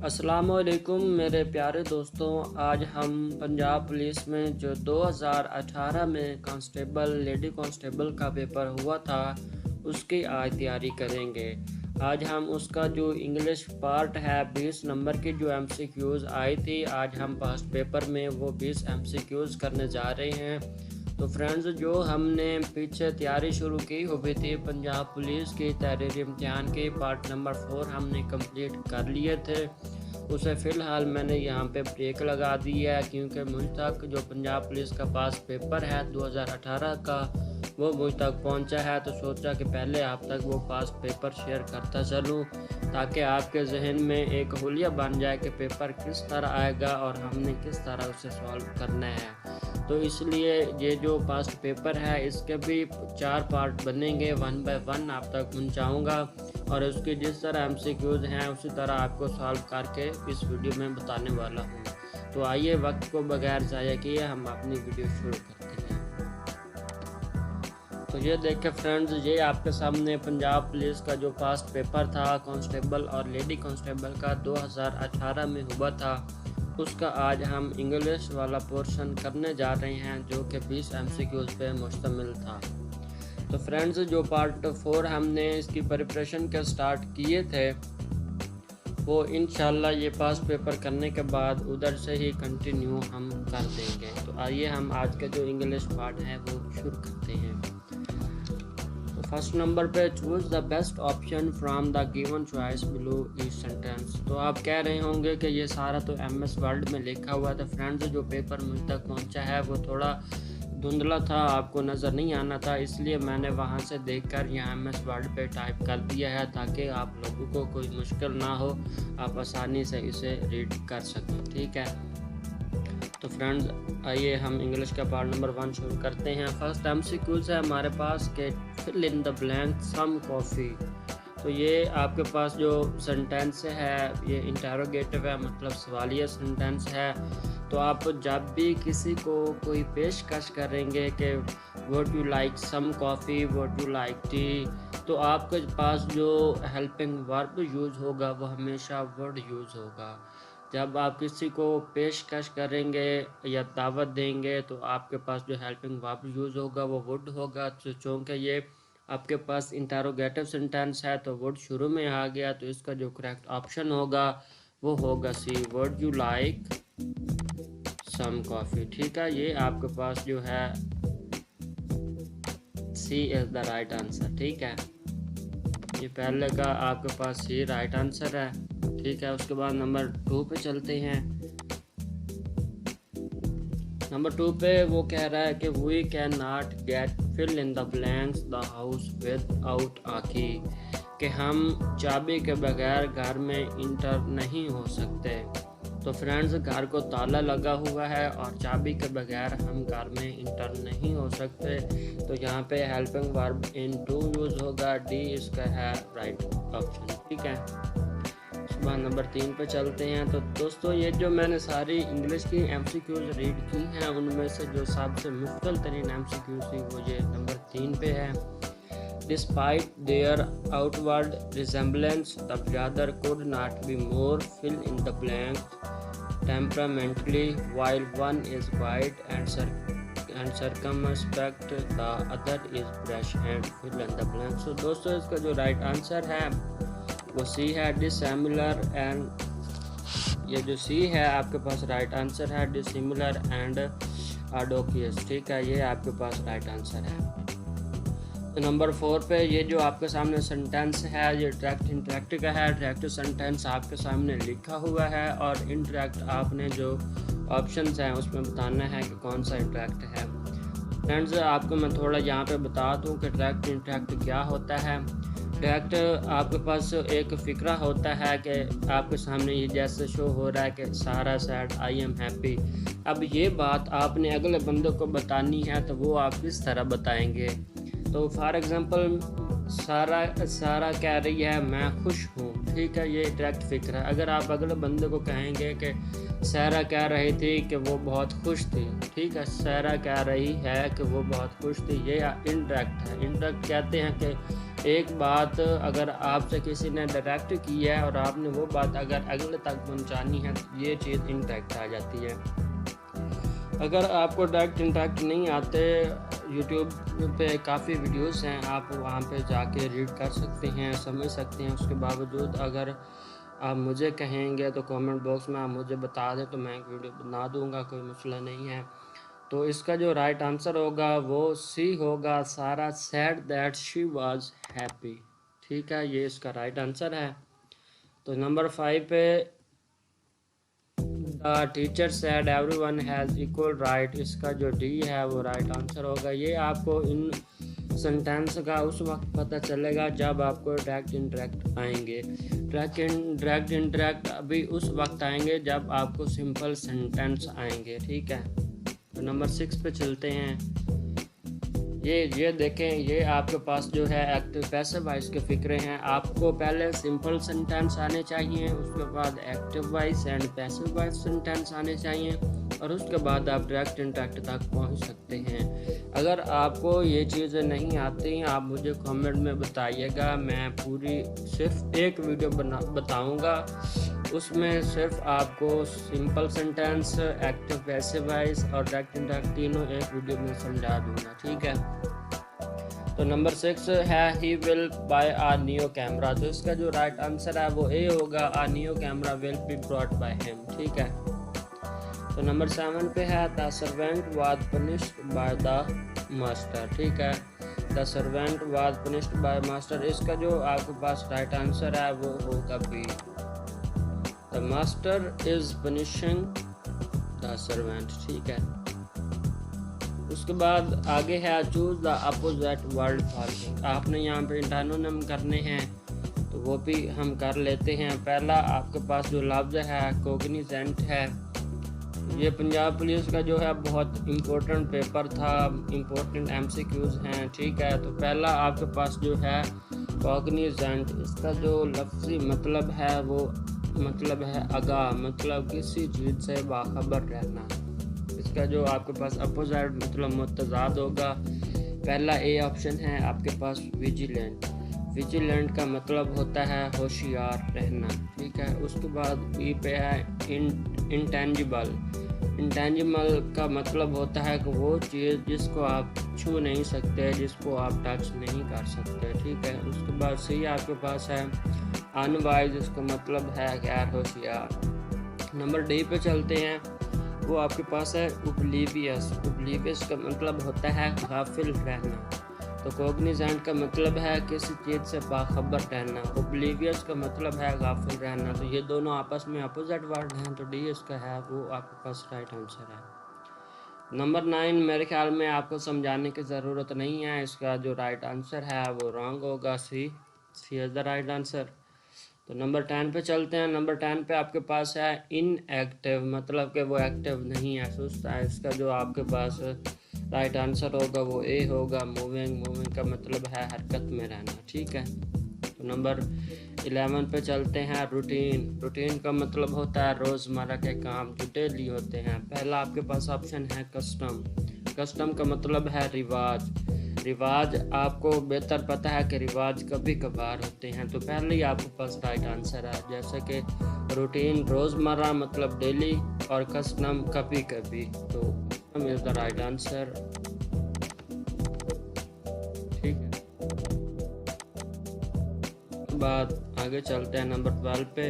अस्सलामुअलैकुम मेरे प्यारे दोस्तों। आज हम पंजाब पुलिस में जो 2018 में कांस्टेबल लेडी कांस्टेबल का पेपर हुआ था उसकी आज तैयारी करेंगे। आज हम उसका जो इंग्लिश पार्ट है 20 नंबर की जो एमसीक्यूज़ आई थी, आज हम पास्ट पेपर में वो 20 एमसीक्यूज़ करने जा रहे हैं। तो फ्रेंड्स, जो हमने पीछे तैयारी शुरू की हुई थी पंजाब पुलिस की तहरीरी इम्तिहान के पार्ट नंबर 4 हमने कंप्लीट कर लिए थे। उसे फ़िलहाल मैंने यहाँ पे ब्रेक लगा दी है क्योंकि मुझ तक जो पंजाब पुलिस का पास पेपर है 2018 का वो मुझ तक पहुँचा है। तो सोचा कि पहले आप तक वो पास पेपर शेयर करता चलूँ ताकि आपके जहन में एक हुलिया बन जाए कि पेपर किस तरह आएगा और हमने किस तरह उसे सॉल्व करना है। तो इसलिए ये जो पास्ट पेपर है इसके भी 4 पार्ट बनेंगे, 1 बाय 1 आप तक पहुँचाऊँगा और उसकी जिस तरह एमसीक्यूज़ हैं उसी तरह आपको सॉल्व करके इस वीडियो में बताने वाला हूँ। तो आइए वक्त को बगैर ज़ाया किए हम अपनी वीडियो शुरू करते हैं। तो ये देखें फ्रेंड्स, ये आपके सामने पंजाब पुलिस का जो पास्ट पेपर था कांस्टेबल और लेडी कांस्टेबल का 2018 में हुआ था, उसका आज हम इंग्लिश वाला पोर्शन करने जा रहे हैं जो कि 20 एमसीक्यूज़ पे मुश्तमिल था। तो फ्रेंड्स, जो पार्ट 4 हमने इसकी प्रिपरेशन के स्टार्ट किए थे वो इंशाल्लाह ये पास पेपर करने के बाद उधर से ही कंटिन्यू हम कर देंगे। तो आइए हम आज का जो इंग्लिश पार्ट है वो शुरू करते हैं। तो फर्स्ट नंबर पे choose the best option from the given choice below each sentence. तो आप कह रहे होंगे कि ये सारा तो MS वर्ड में लिखा हुआ था। फ्रेंड्स, जो पेपर मुझ तक पहुंचा है वो थोड़ा धुंधला था, आपको नज़र नहीं आना था, इसलिए मैंने वहां से देखकर यहाँ MS वर्ड पे टाइप कर दिया है ताकि आप लोगों को कोई मुश्किल ना हो, आप आसानी से इसे रीड कर सकें। ठीक है, तो फ्रेंड्स आइए हम इंग्लिश का पार्ट नंबर 1 शुरू करते हैं। फर्स्ट एमसीक्यूज़ है हमारे पास के fill in the blank some coffee. तो ये आपके पास जो सेंटेंस है ये इंटरोगेटिव है, मतलब सवालिया सेंटेंस है। तो आप जब भी किसी को कोई पेशकश करेंगे कि would you like some coffee, would you like tea, तो आपके पास जो हेल्पिंग वर्ब यूज़ होगा वो हमेशा वुड यूज़ होगा। जब आप किसी को पेशकश करेंगे या दावत देंगे तो आपके पास जो हेल्पिंग वर्ब यूज़ होगा वो वुड होगा। तो चूँकि ये आपके पास इंटरोगेटिव सेंटेंस है तो वुड शुरू में आ गया, तो इसका जो करेक्ट ऑप्शन होगा वो होगा C, would you like some coffee. ठीक है, ये आपके पास जो है C is the right answer. ठीक है, ये पहले का आपके पास सी राइट आंसर है। ठीक है, उसके बाद नंबर 2 पे चलते हैं। नंबर 2 पे वो कह रहा है कि we can not get fill in the blanks the house without a key, कि हम चाबी के बगैर घर में इंटर नहीं हो सकते। तो फ्रेंड्स, घर को ताला लगा हुआ है और चाबी के बगैर हम घर में इंटर नहीं हो सकते। तो यहाँ पे helping verb in to use होगा, डी इसका है राइट ऑप्शन। ठीक है, उसके नंबर 3 पे चलते हैं। तो दोस्तों, ये जो मैंने सारी इंग्लिश की एमसीक्यूज़ रीड की हैं उनमें से जो सबसे मुश्किल तरीन एमसीक्यूज़ थी वो ये नंबर 3 पे है। Despite their outward resemblance, the brother could not be more fill in the blank temperamentally, while one is quiet and circumspect, the other is brash and fill in the blank। So दोस्तों, इसका जो right answer है वो सी है, dissimilar and, ये जो सी है आपके पास राइट आंसर है, डिसिमिलर एंड अडोकियस। ठीक है, ये आपके पास राइट आंसर है। तो नंबर 4 पे ये जो आपके सामने सेंटेंस है ये डायरेक्ट इंटरेक्ट का है। डायरेक्ट सेंटेंस आपके सामने लिखा हुआ है और इनडायरेक्ट आपने जो ऑप्शंस हैं उसमें बताना है कि कौन सा इंटरेक्ट है। फ्रेंड्स, आपको मैं थोड़ा यहाँ पे बता दूँ कि डायरेक्ट इंटरेक्ट क्या होता है। डायरेक्ट आपके पास एक फ़िक्रा होता है कि आपके सामने ये जैसे शो हो रहा है कि सारा सैड आई एम हैप्पी। अब ये बात आपने अगले बंदे को बतानी है तो वो आप किस तरह बताएंगे। तो फॉर एग्ज़ाम्पल सारा कह रही है मैं खुश हूँ। ठीक है, ये डायरेक्ट फिक्र है। अगर आप अगले बंदे को कहेंगे कि सारा कह रही थी कि वो बहुत खुश थी, ठीक है, सारा कह रही है कि वो बहुत खुश थी, ये इनडायरेक्ट है। इनडायरेक्ट कहते हैं कि एक बात अगर आपसे किसी ने डायरेक्ट की है और आपने वो बात अगर अगले तक पहुंचानी है तो ये चीज़ इंटरेक्ट आ जाती है। अगर आपको डायरेक्ट इंटरेक्ट नहीं आते, यूट्यूब पे काफ़ी वीडियोस हैं, आप वहाँ पे जाके रीड कर सकते हैं, समझ सकते हैं। उसके बावजूद अगर आप मुझे कहेंगे तो कमेंट बॉक्स में आप मुझे बता दें तो मैं एक वीडियो बना दूँगा, कोई मसला नहीं है। तो इसका जो राइट आंसर होगा वो सी होगा, सारा said that she was happy. ठीक है, ये इसका राइट आंसर है। तो नंबर 5 पे the teacher said everyone has equal right, इसका जो डी है वो राइट आंसर होगा। ये आपको इन सेंटेंस का उस वक्त पता चलेगा जब आपको डायरेक्ट इंटरेक्ट आएंगे। डायरेक्ट इंटरेक्ट अभी उस वक्त आएंगे जब आपको सिंपल सेंटेंस आएंगे। ठीक है, तो नंबर 6 पे चलते हैं। ये देखें, ये आपके पास जो है एक्टिव पैसिव वॉइस के फिक्रे हैं। आपको पहले सिंपल सेंटेंस आने चाहिए, उसके बाद active voice and passive voice sentence आने चाहिए, और उसके बाद आप डायरेक्ट इंटरेक्ट तक पहुंच सकते हैं। अगर आपको ये चीज़ें नहीं आती, आप मुझे कमेंट में बताइएगा। मैं पूरी सिर्फ एक वीडियो बताऊंगा, उसमें सिर्फ आपको simple sentence, active passive voice और डायरेक्ट इंटरेक्ट तीनों एक वीडियो में समझा दूंगा। ठीक है, तो नंबर 6 है he will buy a new camera. तो इसका जो राइट आंसर है वो ए होगा, a new camera will be brought by him. ठीक है, तो नंबर 7 पे है the servant was punished by the master. ठीक है, the servant was punished by master, इसका जो आपके पास राइट आंसर है वो होगा B, the master is punishing the servant. ठीक है, उसके बाद आगे है choose the opposite word following. आपने यहाँ पे एंटोनिम करने हैं तो वो भी हम कर लेते हैं। पहला आपके पास जो लफ्ज़ है कॉग्निजेंट है। ये पंजाब पुलिस का जो है बहुत इम्पोर्टेंट पेपर था, इम्पोर्टेंट MCQs हैं। ठीक है, तो पहला आपके पास जो है कॉग्निजेंट, इसका जो लफ्ज़ी मतलब है वो मतलब है आगाह, मतलब किसी चीज़ से बाखबर रहना। इसका जो आपके पास अपोजिट मतलब मुतज़ाद होगा। पहला ए ऑप्शन है आपके पास विजिलेंट। विजिलेंट का मतलब होता है होशियार रहना। ठीक है, उसके बाद बी पे है इंटेंजिबल। इंटेंजिबल का मतलब होता है कि वो चीज़ जिसको आप छू नहीं सकते, जिसको आप टच नहीं कर सकते। ठीक है, उसके बाद सी आपके पास है अनवाइज, इसका मतलब है गैर होशियार। नंबर डी पे चलते हैं, वो आपके पास है ओब्लिवियस। ओब्लिवियस का मतलब होता है गाफिल रहना। तो कॉग्निजेंट का मतलब है किसी चीज़ से बाखबर रहना, ओब्लिवियस का मतलब है गाफिल रहना। तो ये दोनों आपस में अपोजिट वर्ड हैं, तो डी इसका है वो आपके पास राइट आंसर है। नंबर 9 मेरे ख्याल में आपको समझाने की ज़रूरत नहीं है, इसका जो राइट आंसर है वो रॉन्ग होगा, सी इज़ द राइट आंसर। तो नंबर 10 पे चलते हैं। नंबर 10 पे आपके पास है इनएक्टिव, मतलब कि वो एक्टिव नहीं है, सुस्त है। इसका जो आपके पास राइट आंसर होगा वो ए होगा, मूविंग। मूविंग का मतलब है हरकत में रहना। ठीक है, तो नंबर 11 पे चलते हैं रूटीन। रूटीन का मतलब होता है रोज़मर्रा के काम जो डेली होते हैं। पहला आपके पास ऑप्शन है कस्टम। कस्टम का मतलब है रिवाज। रिवाज आपको बेहतर पता है कि रिवाज कभी कभार होते हैं, तो पहले ही आपके पास राइट आंसर है। जैसे कि रूटीन रोज़मर्रा मतलब डेली और कस्टम कभी कभी, तो custom is the right answer. ठीक है, बाद आगे चलते हैं नंबर 12 पे।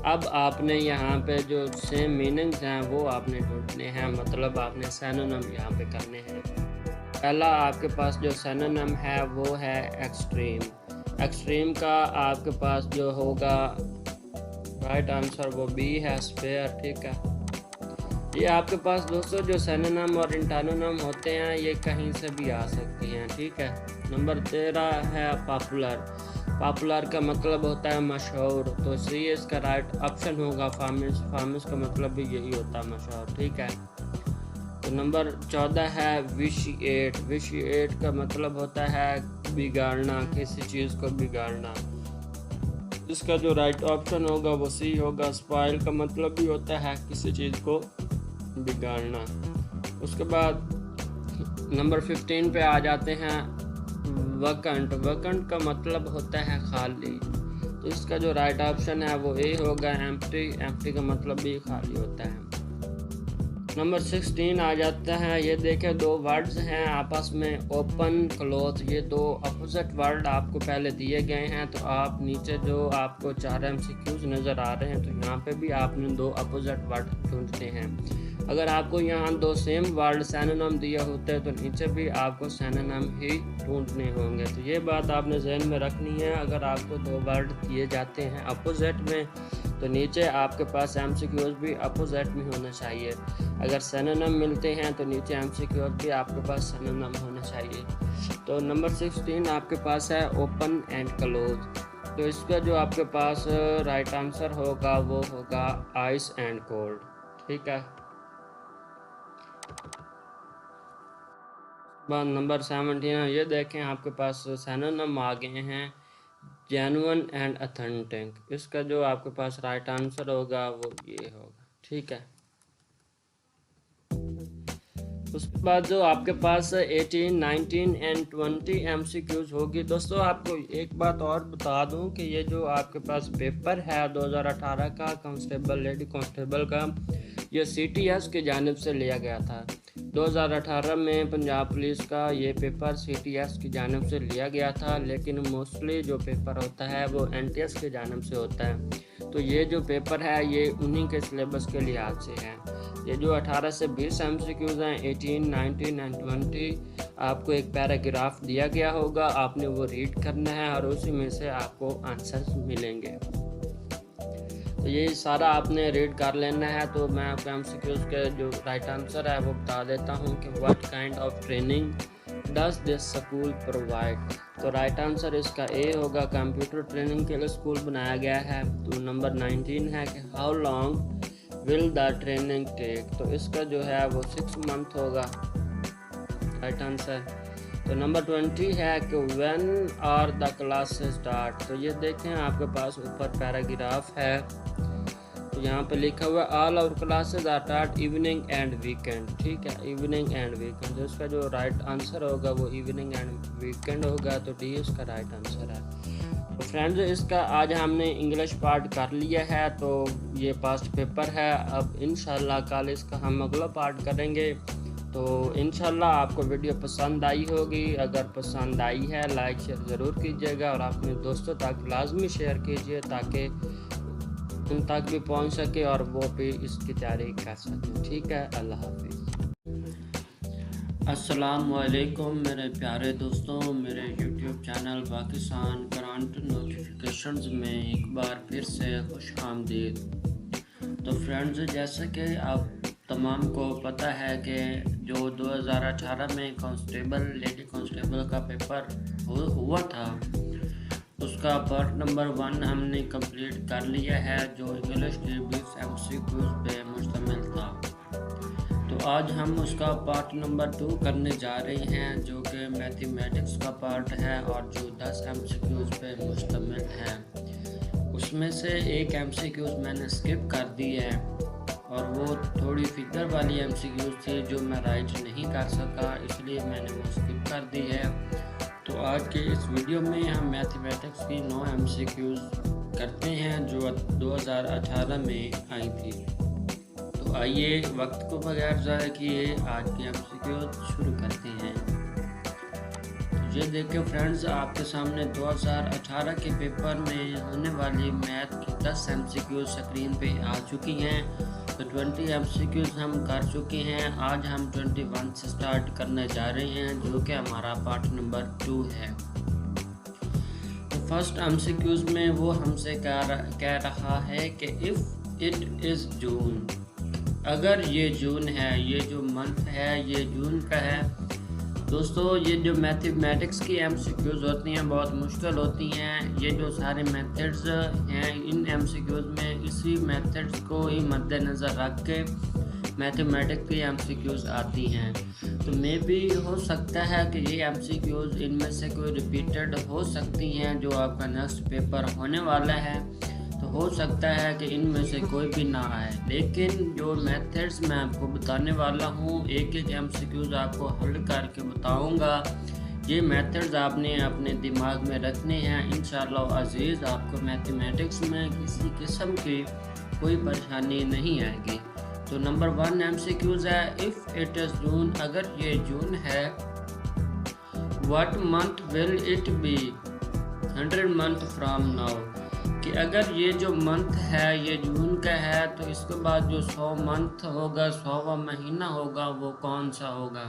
अब आपने यहाँ पे जो सेम मीनिंग्स हैं वो आपने ढूंढने हैं, मतलब आपने सिनोनिम यहाँ पे करने हैं। पहला आपके पास जो सिनोनिम है वो है एक्सट्रीम। एक्सट्रीम का आपके पास जो होगा राइट आंसर वो बी है, स्पेयर। ठीक है, ये आपके पास दोस्तों जो सिनोनिम और एंटोनिम होते हैं ये कहीं से भी आ सकती हैं। ठीक है, नंबर 13 है पॉपुलर। पॉपुलर का मतलब होता है मशहूर, तो सी इसका राइट ऑप्शन होगा फेमस। फेमस का मतलब भी यही होता है मशहूर। ठीक है, तो नंबर 14 है विशिएट। विशिएट का मतलब होता है बिगाड़ना, किसी चीज़ को बिगाड़ना। इसका जो राइट ऑप्शन होगा वो सी होगा, स्पॉइल का मतलब भी होता है किसी चीज़ को बिगाड़ना। उसके बाद नंबर 15 पे आ जाते हैं वैकेंट। वैकेंट का मतलब होता है खाली, तो इसका जो राइट ऑप्शन है वो ए होगा, एम्प्टी। एम्प्टी का मतलब भी खाली होता है। नंबर 16 आ जाता है। ये देखें, दो वर्ड्स हैं आपस में, ओपन क्लोज। ये दो अपोजिट वर्ड आपको पहले दिए गए हैं, तो आप नीचे जो आपको 4 MCQs नज़र आ रहे हैं, तो यहाँ पे भी आपने दो अपोजिट वर्ड ढूंढते हैं। अगर आपको यहाँ दो सेम वर्ड सिनोनिम दिया होते हैं, तो नीचे भी आपको सिनोनिम ही ढूंढने होंगे। तो ये बात आपने जहन में रखनी है। अगर आपको दो वर्ड दिए जाते हैं अपोजिट में, तो नीचे आपके पास MCQs भी अपोजिट में होना चाहिए। अगर सिनोनिम मिलते हैं, तो नीचे MCQs भी आपके पास सिनोनिम होना चाहिए। तो नंबर 16 आपके पास है ओपन एंड क्लोज। तो इसका जो आपके पास राइट आंसर होगा वो होगा आइस एंड कोल्ड। ठीक है। बाद नंबर 17 ये देखें, आपके पास सिनोनिम आ गए हैं, जेन्युइन एंड ऑथेंटिक। इसका जो आपके पास राइट आंसर होगा वो ये होगा। ठीक है। उसके बाद जो आपके पास 18, 19 एंड 20 MCQs होगी। दोस्तों आपको एक बात और बता दूं कि ये जो आपके पास पेपर है 2018 का कांस्टेबल, लेडी कांस्टेबल का, ये CTS की जानिब से लिया गया था। 2018 में पंजाब पुलिस का ये पेपर CTS की जानिब से लिया गया था, लेकिन मोस्टली जो पेपर होता है वो NTS की जानिब से होता है। तो ये जो पेपर है ये उन्हीं के सिलेबस के लिहाज से है। ये जो 18 से 20 MCQs हैं, 18, 19 एंड 20, आपको एक पैराग्राफ दिया गया होगा, आपने वो रीड करना है और उसी में से आपको आंसर्स मिलेंगे। तो ये सारा आपने रीड कर लेना है। तो मैं आपको MCQs के जो राइट आंसर है वो बता देता हूँ कि what kind of training does this school provide. तो राइट आंसर इसका ए होगा, कंप्यूटर ट्रेनिंग के लिए स्कूल बनाया गया है। तो नंबर 19 है कि how long will the training take. तो इसका जो है वो 6 मंथ होगा, राइट आंसर। तो नंबर 20 है कि when are the classes start. तो ये देखें, आपके पास ऊपर पैराग्राफ है, तो यहाँ पे लिखा हुआ है all our classes are start evening and weekend. ठीक है, इवनिंग एंड वीकेंड। तो इसका जो राइट आंसर होगा वो इवनिंग एंड वीकेंड होगा। तो डी इसका राइट आंसर है। तो फ्रेंड्स, इसका आज हमने इंग्लिश पार्ट कर लिया है, तो ये पास्ट पेपर है। अब इंशाल्लाह कल इसका हम अगला पार्ट करेंगे। तो इंशाल्लाह आपको वीडियो पसंद आई होगी। अगर पसंद आई है लाइक शेयर ज़रूर कीजिएगा और अपने दोस्तों तक लाजमी शेयर कीजिए ताकि उन तक भी पहुंच सके और वो भी इसकी तैयारी कर सकें। ठीक है, अल्लाह हाफिज़। अस्सलाम वालेकुम मेरे प्यारे दोस्तों, मेरे YouTube channel Pakistan current notifications में एक बार फिर से खुश आमदीद। तो फ्रेंड्स, जैसे कि आप तमाम को पता है कि जो 2018 में कांस्टेबल, लेडी कांस्टेबल का पेपर हुआ था, उसका पार्ट नंबर 1 हमने कंप्लीट कर लिया है, जो इंग्लिश के 20 MCQs पे मुश्तमिल था। तो आज हम उसका पार्ट नंबर 2 करने जा रहे हैं, जो कि मैथमेटिक्स का पार्ट है और जो 10 MCQs पे मुश्तमिल है। उसमें से एक MCQs मैंने स्किप कर दी है और वो थोड़ी फिगर वाली MCQs थी जो मैं राइट नहीं कर सका, इसलिए मैंने वो स्किप कर दी है। तो आज के इस वीडियो में हम मैथमेटिक्स की 9 MCQs करते हैं जो 2018 में आई थी। तो आइए वक्त को बगैर ज़ाया किए आज की MCQs शुरू करते हैं। तो ये देखिए फ्रेंड्स, आपके सामने 2018 के पेपर में होने वाली मैथ की 10 MCQs स्क्रीन पे आ चुकी हैं। तो 20 MCQs हम कर चुके हैं। आज हम 21 से स्टार्ट करने जा रहे हैं, जो कि हमारा पार्ट नंबर 2 है। तो फर्स्ट MCQs में वो हमसे कह रहा है कि इफ़ इट इज़ जून, अगर ये जून है, ये जो मंथ है ये जून का है। दोस्तों, ये जो मैथमेटिक्स की MCQs होती हैं बहुत मुश्किल होती हैं। ये जो सारे मेथड्स हैं इन MCQs में, इसी मेथड्स को ही मद्देनज़र रख के मैथमेटिक्स की MCQs आती हैं। तो मे भी हो सकता है कि ये MCQs इनमें से कोई रिपीटेड हो सकती हैं जो आपका नेक्स्ट पेपर होने वाला है। तो हो सकता है कि इनमें से कोई भी ना आए, लेकिन जो मेथड्स मैं आपको बताने वाला हूँ, एक एक MCQs आपको हल करके बताऊँगा ये मेथड्स आपने अपने दिमाग में रखने हैं। इंशाअल्लाह अज़ीज़ आपको मैथमेटिक्स में किसी किस्म की कोई परेशानी नहीं आएगी। तो नंबर 1 MCQs है, इफ़ इट इज़ जून, अगर ये जून है, what month will it be 100 month from now, कि अगर ये जो मंथ है ये जून का है तो इसके बाद जो 100 मंथ होगा, 100वां महीना होगा, वो कौन सा होगा।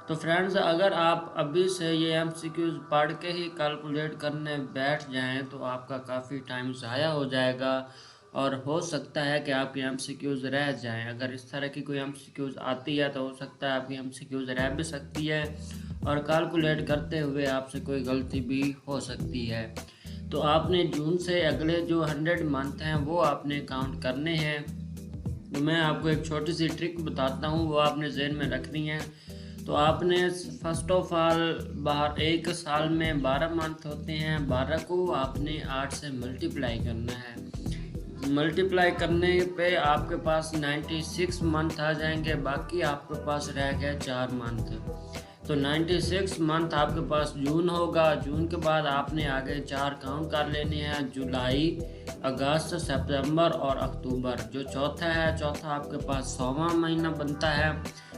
तो फ्रेंड्स, अगर आप अभी से ये MCQs पढ़ के ही कैलकुलेट करने बैठ जाएं तो आपका काफ़ी टाइम ज़ाया हो जाएगा और हो सकता है कि आपकी MCQs रह जाएं। अगर इस तरह की कोई MCQs आती है तो हो सकता है आपकी MCQs रह भी सकती है और कैलकुलेट करते हुए आपसे कोई गलती भी हो सकती है। तो आपने जून से अगले जो 100 मंथ हैं वो आपने काउंट करने हैं। तो मैं आपको एक छोटी सी ट्रिक बताता हूँ, वो आपने जहन में रखनी है। तो आपने फर्स्ट ऑफ ऑल बाहर एक साल में 12 मंथ होते हैं, 12 को आपने 8 से मल्टीप्लाई करना है। मल्टीप्लाई करने पे आपके पास 96 मंथ आ जाएंगे, बाकी आपके पास रह गया 4 मंथ। तो 96 मंथ आपके पास जून होगा। जून के बाद आपने आगे 4 काउंट कर लेने हैं, जुलाई, अगस्त, सितंबर और अक्टूबर। जो चौथा है, चौथा आपके पास 100वां महीना बनता है,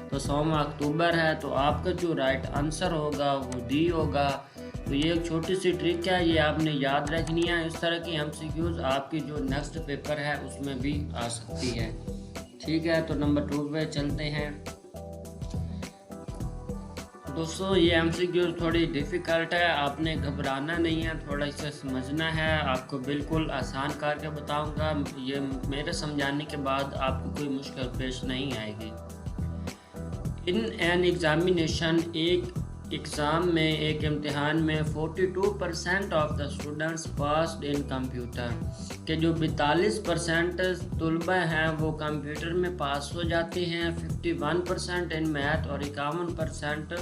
तो 100वां अक्टूबर है। तो आपका जो राइट आंसर होगा वो डी होगा। तो ये एक छोटी सी ट्रिक है, ये आपने याद रखनी है। इस तरह की MCQs आपकी जो नेक्स्ट पेपर है उसमें भी आ सकती है। ठीक है, तो नंबर 2 पे चलते हैं। दोस्तों, ये MCQs थोड़ी डिफ़िकल्ट है, आपने घबराना नहीं है, थोड़ा इसे समझना है। आपको बिल्कुल आसान करके बताऊंगा, ये मेरे समझाने के बाद आपको कोई मुश्किल पेश नहीं आएगी। इन एन एग्जामिनेशन, एक एग्ज़ाम में, एक इम्तिहान में 42% of the students passed in computer, के जो 42% तलबा हैं वो कंप्यूटर में पास हो जाते हैं, 51% इन मैथ और 51%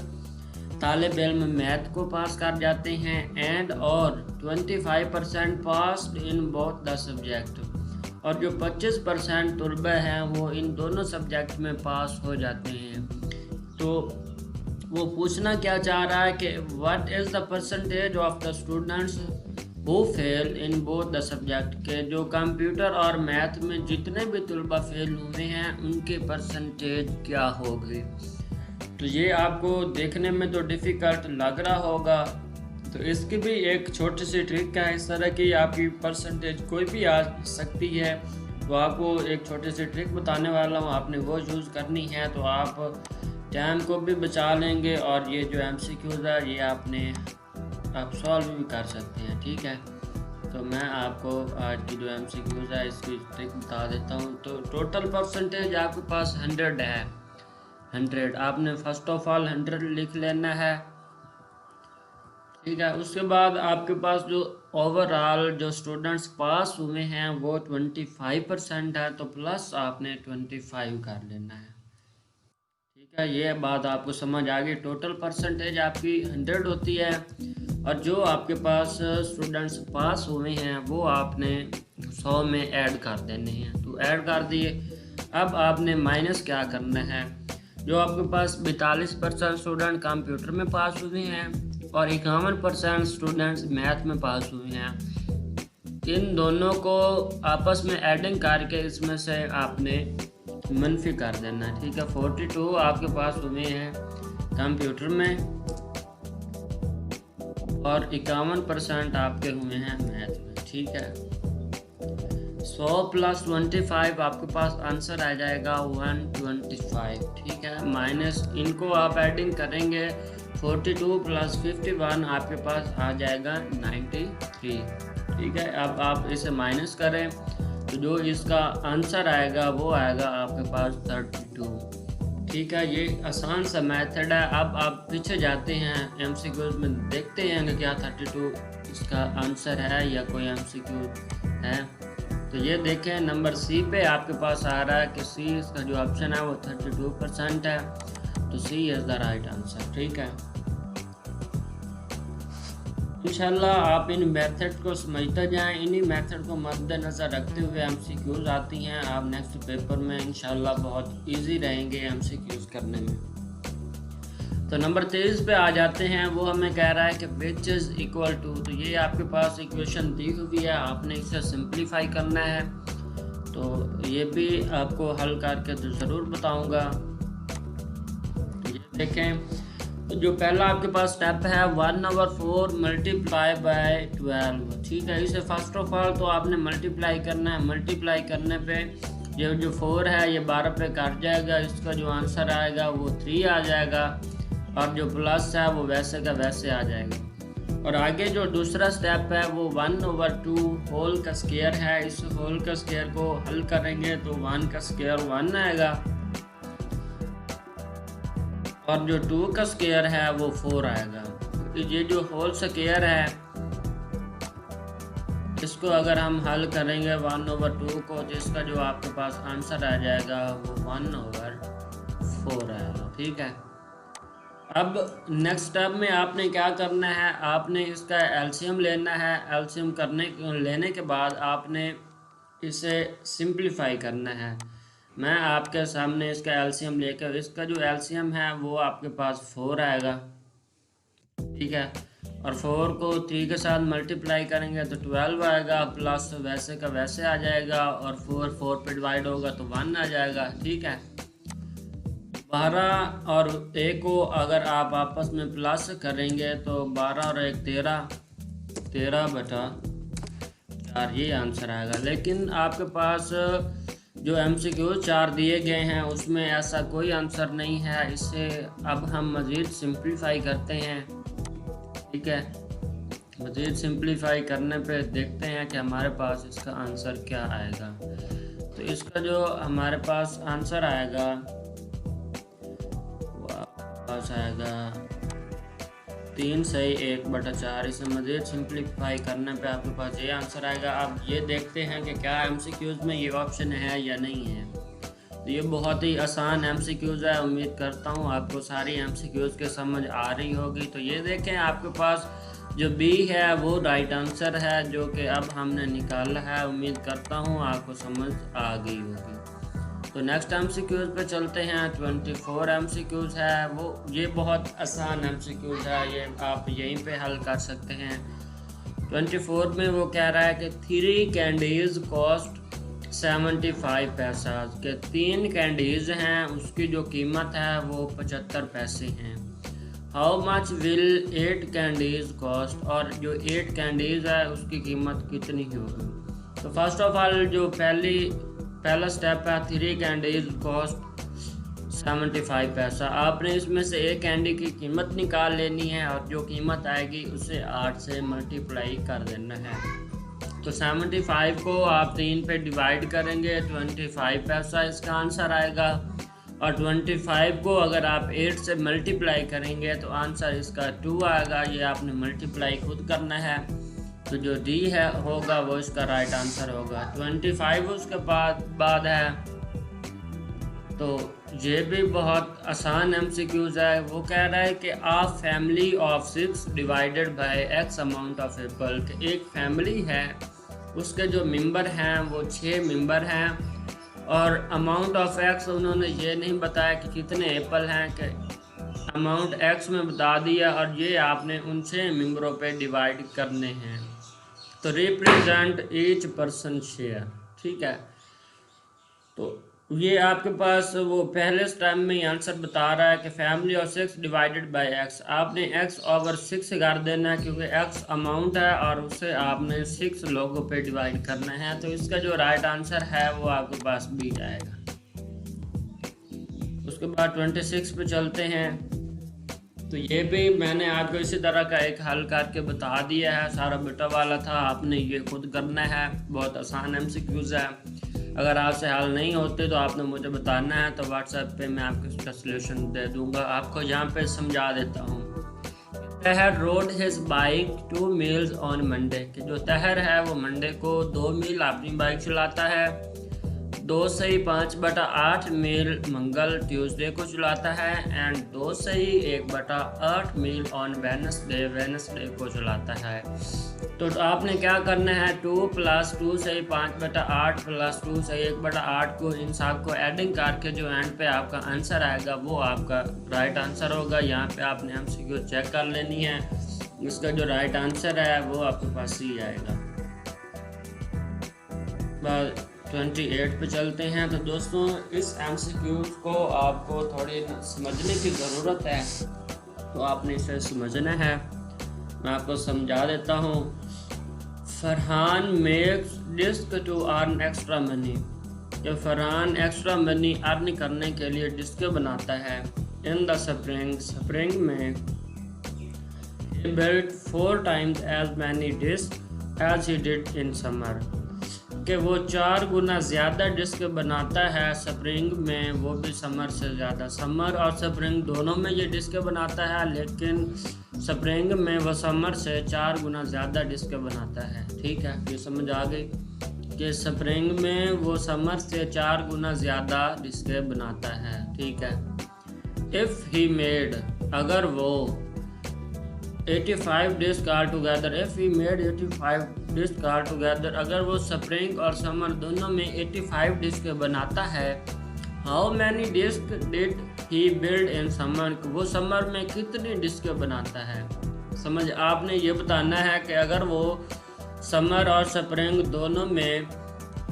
तालिब इल्म मैथ को पास कर जाते हैं, एंड और 25% passed in both the subject, और जो 25% तलबा हैं वो इन दोनों सब्जेक्ट में पास हो जाते हैं। तो वो पूछना क्या चाह रहा है कि what is the percentage of the students who fail in both the subject, के जो कंप्यूटर और मैथ में जितने भी तलबा फेल हुए हैं उनके परसेंटेज क्या होगी। तो ये आपको देखने में तो डिफ़िकल्ट लग रहा होगा, तो इसकी भी एक छोटी सी ट्रिक है। इस तरह की आपकी परसेंटेज कोई भी आ सकती है, तो आपको एक छोटी सी ट्रिक बताने वाला हूँ, आपने वो यूज़ करनी है। तो आप टाइम को भी बचा लेंगे और ये जो MCQs है ये आप सॉल्व भी कर सकते हैं। ठीक है, तो मैं आपको आज की जो MCQs है इसकी ट्रिक बता देता हूँ। तो टोटल परसेंटेज आपके पास 100 है। 100 आपने फर्स्ट ऑफ ऑल 100 लिख लेना है। ठीक है, उसके बाद आपके पास जो ओवरऑल जो स्टूडेंट्स पास हुए हैं वो 25% है, तो प्लस आपने 25 कर लेना है। ठीक है, ये बात आपको समझ आ गई। टोटल परसेंटेज आपकी 100 होती है और जो आपके पास स्टूडेंट्स पास हुए हैं वो आपने 100 में ऐड कर देने हैं। तो ऐड कर दिए। अब आपने माइनस क्या करना है, जो आपके पास 42% स्टूडेंट कंप्यूटर में पास हुए हैं और 51% स्टूडेंट्स मैथ में पास हुए हैं, इन दोनों को आपस में एडिंग करके इसमें से आपने मनफी कर देना है। ठीक है, 42 आपके पास हुए हैं कंप्यूटर में और 51% आपके हुए हैं मैथ में। ठीक है, 100 + 25 आपके पास आंसर आ जाएगा 125। ठीक है, माइनस इनको आप एडिंग करेंगे, 42 + 51 आपके पास आ जाएगा 93। ठीक है, अब आप इसे माइनस करें तो जो इसका आंसर आएगा वो आएगा आपके पास 32। ठीक है, ये आसान सा मेथड है। अब आप पीछे जाते हैं MCQs में, देखते हैं कि क्या 32 इसका आंसर है या कोई MCQ है। तो ये देखें, नंबर C पे आपके पास आ रहा है कि C इसका जो ऑप्शन है वो 32% है, तो C is the right answer. ठीक है, इंशाल्लाह आप इन मेथड को समझते जाएं। इन्हीं मेथड को मद्देनज़र रखते हुए MCQs आती हैं। आप नेक्स्ट पेपर में इंशाल्लाह बहुत इजी रहेंगे MCQs करने में। तो नंबर 23 पे आ जाते हैं। वो हमें कह रहा है कि विच इज़ इक्वल टू, तो ये आपके पास इक्वेशन दी हुई है, आपने इसे सिंप्लीफाई करना है। तो ये भी आपको हल करके तो ज़रूर बताऊंगा। ये देखें, तो जो पहला आपके पास स्टेप है 1/4 मल्टीप्लाई बाय 12, ठीक है। इसे फर्स्ट ऑफ ऑल तो आपने मल्टीप्लाई करना है। मल्टीप्लाई करने पे ये जो 4 है ये 12 पे कट जाएगा, इसका जो आंसर आएगा वो 3 आ जाएगा, और जो प्लस है वो वैसे का वैसे आ जाएगा। और आगे जो दूसरा स्टेप है वो 1/2 होल का स्क्वायर है। इस होल का स्क्वायर को हल करेंगे तो 1 का स्क्वायर 1 आएगा, और जो 2 का स्क्वायर है वो 4 आएगा। ये जो होल स्क्वायर है इसको अगर हम हल करेंगे 1/2 को, तो इसका जो आपके पास आंसर आ जाएगा वो 1/4 आएगा, ठीक है। अब नेक्स्ट स्टेप में आपने क्या करना है, आपने इसका एलसीएम लेना है। एलसीएम लेने के बाद आपने इसे सिंप्लीफाई करना है। मैं आपके सामने इसका एलसीएम लेकर, इसका जो एलसीएम है वो आपके पास 4 आएगा, ठीक है। और 4 को 3 के साथ मल्टीप्लाई करेंगे तो 12 आएगा, प्लस वैसे का वैसे आ जाएगा, और 4 पे डिवाइड होगा तो 1 आ जाएगा, ठीक है। 12 और 1 को अगर आप आपस में प्लस करेंगे तो 12 और 1 13/4 ये आंसर आएगा। लेकिन आपके पास जो MCQ 4 दिए गए हैं उसमें ऐसा कोई आंसर नहीं है। इससे अब हम मज़ीद सिंप्लीफाई करते हैं, ठीक है। मज़ीद सिंप्लीफाई करने पे देखते हैं कि हमारे पास इसका आंसर क्या आएगा। तो इसका जो हमारे पास आंसर आएगा 3 सही 1/4। इसे मज़ीद सिंप्लीफाई करने पे आपके पास ये आंसर आएगा। अब ये देखते हैं कि क्या MCQs में ये ऑप्शन है या नहीं है। तो ये बहुत ही आसान MCQs है। उम्मीद करता हूँ आपको सारी MCQs के समझ आ रही होगी। तो ये देखें, आपके पास जो B है वो राइट आंसर है, जो कि अब हमने निकाला है। उम्मीद करता हूँ आपको समझ आ गई होगी। तो नेक्स्ट MCQs पे चलते हैं। 24 MCQs है, वो ये बहुत आसान MCQs है, ये आप यहीं पे हल कर सकते हैं। 24 में वो कह रहा है कि 3 कैंडीज़ कॉस्ट 75 पैसा, के 3 कैंडीज़ हैं उसकी जो कीमत है वो 75 पैसे हैं। How much will 8 candies cost, और जो 8 कैंडीज़ है उसकी कीमत कितनी होगी। तो फर्स्ट ऑफ ऑल जो पहला स्टेप है 3 कैंडीज कॉस्ट 75 पैसा। आपने इसमें से एक कैंडी की कीमत निकाल लेनी है, और जो कीमत आएगी उसे 8 से मल्टीप्लाई कर देना है। तो 75 को आप 3 पे डिवाइड करेंगे, 25 पैसा इसका आंसर आएगा। और 25 को अगर आप 8 से मल्टीप्लाई करेंगे तो आंसर इसका 2 आएगा। ये आपने मल्टीप्लाई खुद करना है। तो जो D है होगा वो इसका राइट आंसर होगा। 25 उसके बाद है। तो ये भी बहुत आसान MCQs है। वो कह रहा है कि a family of 6 divided by X amount of apple, कि एक फैमिली है उसके जो मेंबर हैं वो 6 मेंबर हैं, और अमाउंट ऑफ X उन्होंने ये नहीं बताया कि कितने एप्पल हैं, कि अमाउंट X में बता दिया, और ये आपने उन 6 मेंबरों पे डिवाइड करने हैं। तो रिप्रेजेंट ईच पर्सन शेयर, ठीक है। तो ये आपके पास वो पहले स्टेप में ही आंसर बता रहा है कि family of 6 divided by X। आपने X/6 कर देना है, क्योंकि X अमाउंट है और उसे आपने 6 लोगों पे डिवाइड करना है। तो इसका जो राइट आंसर है वो आपके पास B आएगा। उसके बाद 26 पे चलते हैं। तो ये भी मैंने आपको इसी तरह का एक हल करके बता दिया है, सारा बेटा वाला था, आपने ये खुद करना है। बहुत आसान MCQs है। अगर आपसे हल नहीं होते तो आपने मुझे बताना है, तो व्हाट्सएप पे मैं आपको इसका सलूशन दे दूंगा। आपको यहाँ पे समझा देता हूँ। तहर road his bike 2 meals on Monday, कि जो तहर है वो मंडे को 2 मील अपनी बाइक चलाता है। 2/5/8 मील मंगल ट्यूसडे को चलाता है एंड 2/1/8 मील ऑन वेनसडे को चलाता है। तो आपने क्या करना है, 2 + 2/5/8 + 2/1/8 को इन सब को एडिंग करके जो एंड पे आपका आंसर आएगा वो आपका राइट आंसर होगा। यहाँ पे आपने MCQ चेक कर लेनी है, इसका जो राइट आंसर है वो आपके पास ही आएगा। 28 पे चलते हैं। तो दोस्तों इस MCQ को आपको थोड़ी समझने की ज़रूरत है, तो आपने इसे समझना है। मैं आपको समझा देता हूँ। Farhan makes desks to earn extra money, कि फरहान एक्स्ट्रा मनी अर्न करने के लिए डिस्क बनाता है। इन द स्प्रिंग में he built 4 times as many discs as he did in summer, कि वो 4 गुना ज़्यादा डिस्क बनाता है स्प्रिंग में, वो भी समर से ज़्यादा। समर और स्प्रिंग दोनों में ये डिस्क बनाता है, लेकिन स्प्रिंग में वो समर से 4 गुना ज़्यादा डिस्क बनाता है। ठीक है, ये समझ आ गई कि स्प्रिंग में वो समर से 4 गुना ज़्यादा डिस्क बनाता है। ठीक है। इफ़ ही मेड, अगर वो 85 desks all together, if he made 85 desks all together, अगर वो स्प्रिंग और समर दोनों में 85 डिस्क बनाता है। How many desks did he build in summer, वो समर में कितनी डिस्क बनाता है। समझ, आपने ये बताना है कि अगर वो समर और स्प्रिंग दोनों में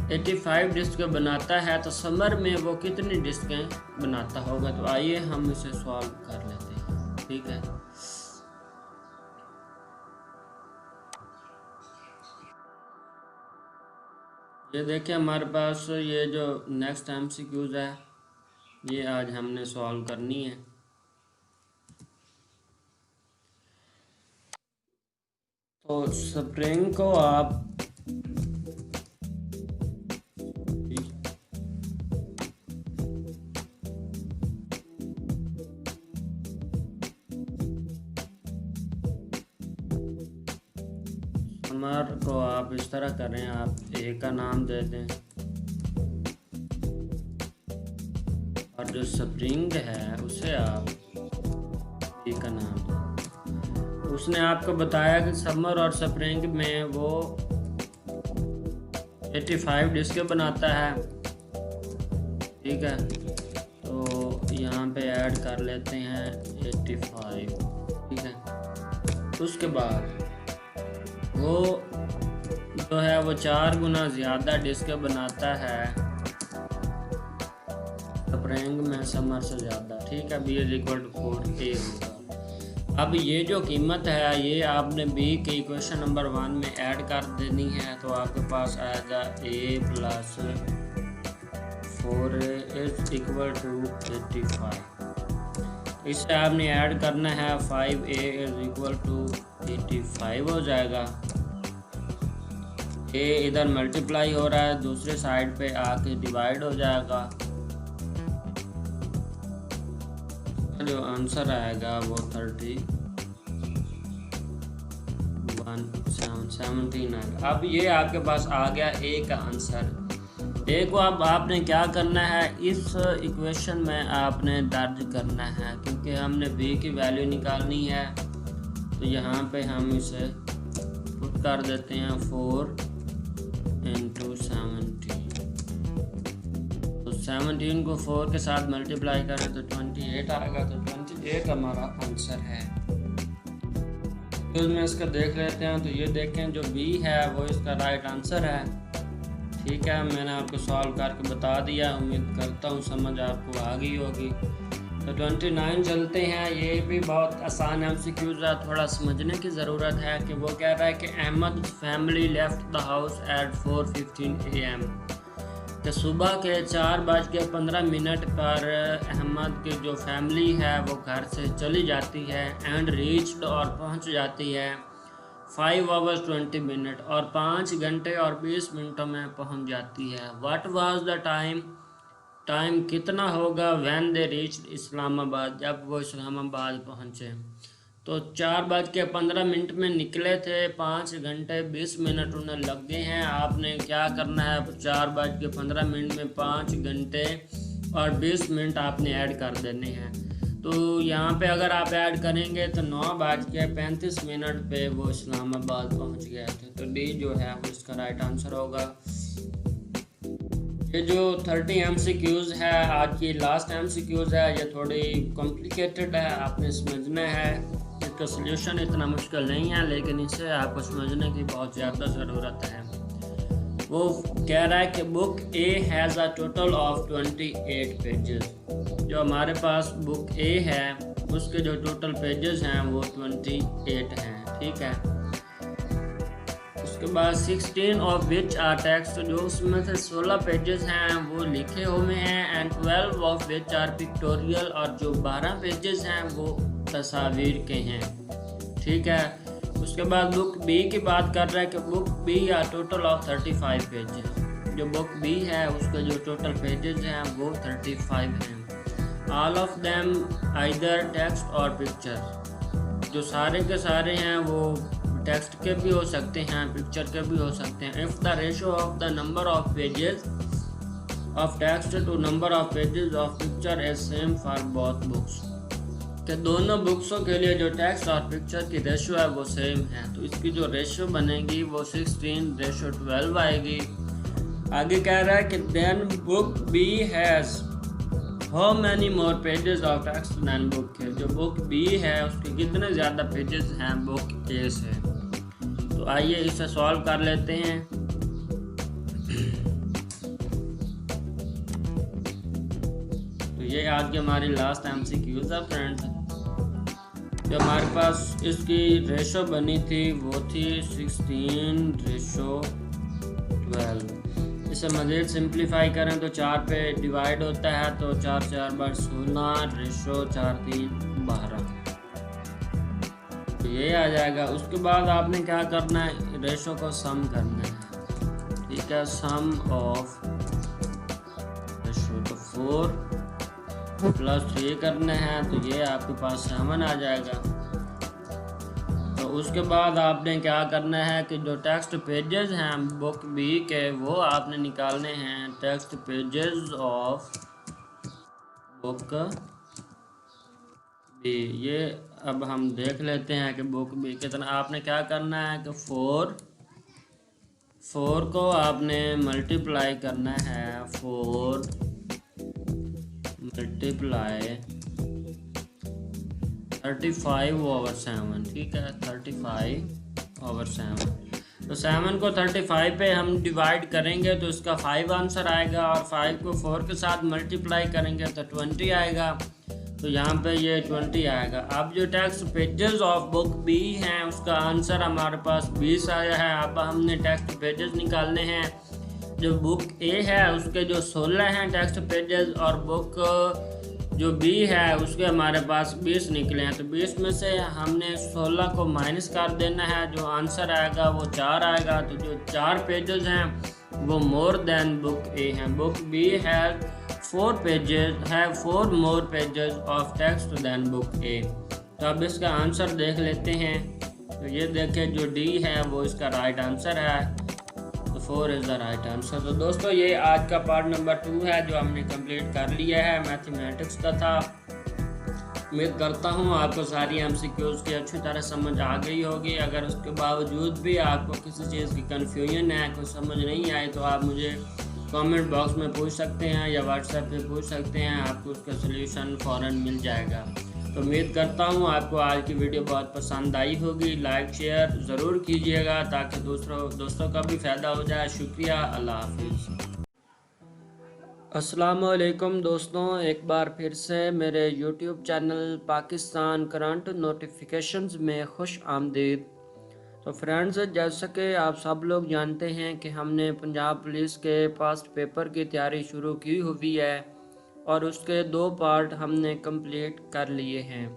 85 डिस्क बनाता है तो समर में वो कितनी डिस्कें बनाता होगा। तो आइए हम इसे सॉल्व कर लेते हैं। ठीक है। ये देखिए हमारे पास ये जो नेक्स्ट MCQs है ये आज हमने सॉल्व करनी है। तो स्प्रिंग को आप समर को आप इस तरह करें, आप A का नाम दे दें और जो स्प्रिंग है उसे आप B का नाम दें। उसने आपको बताया कि समर और स्प्रिंग में वो 85 डिस्क बनाता है। ठीक है, तो यहाँ पे ऐड कर लेते हैं 85। ठीक है, उसके बाद वो जो है वो 4 गुना ज़्यादा डिस्क बनाता है स्प्रिंग में समर से ज़्यादा। ठीक है, B = 4A होगा। अब ये जो कीमत है ये आपने B के इक्वेशन नंबर 1 में ऐड कर देनी है। तो आपके पास आएगा A + 4A = 85। इसे आपने ऐड करना है, 5A = 85 हो जाएगा। A इधर मल्टीप्लाई हो रहा है, दूसरे साइड पे आके डिवाइड हो जाएगा। जो आंसर आएगा वो 17 आएगा। अब ये आपके पास आ गया A का आंसर। A को अब आपने क्या करना है, इस इक्वेशन में आपने दर्ज करना है, क्योंकि हमने B की वैल्यू निकालनी है। तो यहाँ पे हम इसे पुट कर देते हैं 4 × 17। तो 17 को 4 के साथ मल्टीप्लाई करें तो 28 आएगा। तो 28 हमारा आंसर है। तो मैं इसका देख लेते हैं। तो ये देखें जो B है वो इसका राइट आंसर है। ठीक है, मैंने आपको सॉल्व करके बता दिया, उम्मीद करता हूँ समझ आपको आ गई होगी। तो 29 चलते हैं। ये भी बहुत आसान MCQs है, थोड़ा समझने की ज़रूरत है। कि वो कह रहा है कि Ahmed family left the house at 4:15 AM, कि सुबह के 4:15 पर अहमद की जो फैमिली है वो घर से चली जाती है। एंड रीच्ड, और पहुंच जाती है 5 hours 20 minutes, और 5 घंटे और 20 मिनटों में पहुंच जाती है। What was the time, time कितना होगा व्हेन दे रीच्ड इस्लामाबाद, जब वो इस्लामाबाद पहुंचे। तो 4:15 में निकले थे, 5 घंटे 20 मिनट उन्हें लग गए हैं। आपने क्या करना है, 4:15 में 5 घंटे और 20 मिनट आपने ऐड कर देने हैं। तो यहाँ पे अगर आप ऐड करेंगे तो 9:35 पे वो इस्लामाबाद पहुँच गए थे। तो डी जो है वो इसका राइट आंसर होगा। ये जो 30 MCQs है, आज की लास्ट MCQs है, ये थोड़ी कॉम्प्लिकेटेड है, आपने समझना है। इसका सलूशन इतना मुश्किल नहीं है, लेकिन इसे आपको समझने की बहुत ज़्यादा ज़रूरत है। वो कह रहा है कि book A has a total of 28 pages. जो हमारे पास बुक ए है उसके जो टोटल पेजेस हैं वो 28 हैं, ठीक है। उसके बाद 16 ऑफ विच आर टेक्स्ट, जो उसमें से 16 पेजेस हैं वो लिखे हुए हैं, and 12 of which are pictorial, और जो 12 पेजेस हैं वो तस्वीर के हैं, ठीक है। उसके बाद बुक बी की बात कर रहा है कि book B are total of 35 pages. जो बुक बी है उसके जो टोटल पेजेस हैं वो 35 हैं। All of them either text और पिक्चर, जो सारे के सारे हैं वो टेक्स्ट के भी हो सकते हैं, पिक्चर के भी हो सकते हैं। If the ratio of the number of pages of text to number of pages of picture is same for both books, कि दोनों बुक्सों के लिए जो टेक्स्ट और पिक्चर की रेशो है वो सेम है। तो इसकी जो रेशो बनेगी वो 16:12 आएगी। आगे कह रहा है कि then book B has how many more pages of text than book के, जो बुक बी है उसके कितने ज़्यादा पेजेस हैं बुक ए से। तो आइए इसे सॉल्व कर लेते हैं। तो ये आज की हमारी लास्ट MCQs है फ्रेंड्स। जो हमारे पास इसकी रेशो बनी थी वो थी 16:12। इसे मज़ीद सिंप्लीफाई करें तो 4 पे डिवाइड होता है, तो 4×4=16, रेशो 4×3=12, तो ये आ जाएगा। उसके बाद आपने क्या करना है, रेशो को सम करना है, ठीक है। सम ऑफ रेशो, तो 4 + 3 करना है, तो ये आपके पास 7 आ जाएगा। तो उसके बाद आपने क्या करना है कि जो टेक्स्ट पेजेस हैं बुक बी के वो आपने निकालने हैं। Text pages of book B, ये अब हम देख लेते हैं कि बुक बी कितना। आपने क्या करना है कि 4 को आपने मल्टीप्लाई करना है, 4 × 35/7, ठीक है, 35/7। तो 7 को 35 पे हम डिवाइड करेंगे तो इसका 5 आंसर आएगा, और 5 को 4 के साथ मल्टीप्लाई करेंगे तो 20 आएगा। तो यहाँ पे ये 20 आएगा। अब जो text pages of book B हैं उसका आंसर हमारे पास 20 आया है। अब हमने टेक्स्ट पेजेस निकालने हैं। जो बुक ए है उसके जो 16 हैं टेक्स्ट पेजेस, और बुक जो बी है उसके हमारे पास 20 निकले हैं। तो 20 में से हमने 16 को माइनस कर देना है, जो आंसर आएगा वो 4 आएगा। तो जो 4 पेजेस हैं वो मोर देन बुक ए हैं। बुक बी है 4 more pages of text than book A. तो अब इसका आंसर देख लेते हैं। तो ये देखें, जो डी है वो इसका राइट आंसर है, तो 4 इज़ द राइट आंसर। तो दोस्तों ये आज का पार्ट नंबर 2 है जो हमने कंप्लीट कर लिया है, मैथमेटिक्स का था। उम्मीद करता हूँ आपको सारी MCQs की अच्छी तरह समझ आ गई होगी। अगर उसके बावजूद भी आपको किसी चीज़ की कन्फ्यूजन है, कुछ समझ नहीं आए, तो आप मुझे कमेंट बॉक्स में पूछ सकते हैं या व्हाट्सएप पे पूछ सकते हैं, आपको उसका सलूशन फ़ौरन मिल जाएगा। तो उम्मीद करता हूँ आपको आज की वीडियो बहुत पसंद आई होगी। लाइक शेयर ज़रूर कीजिएगा ताकि दोस्तों का भी फ़ायदा हो जाए। शुक्रिया, अल्लाह हाफिज़। अस्सलामुअलैकुम दोस्तों, एक बार फिर से मेरे YouTube channel Pakistan current notifications में खुश आमदीद। तो फ्रेंड्स, जैसा कि आप सब लोग जानते हैं कि हमने पंजाब पुलिस के पास्ट पेपर की तैयारी शुरू की हुई है और उसके 2 पार्ट हमने कंप्लीट कर लिए हैं।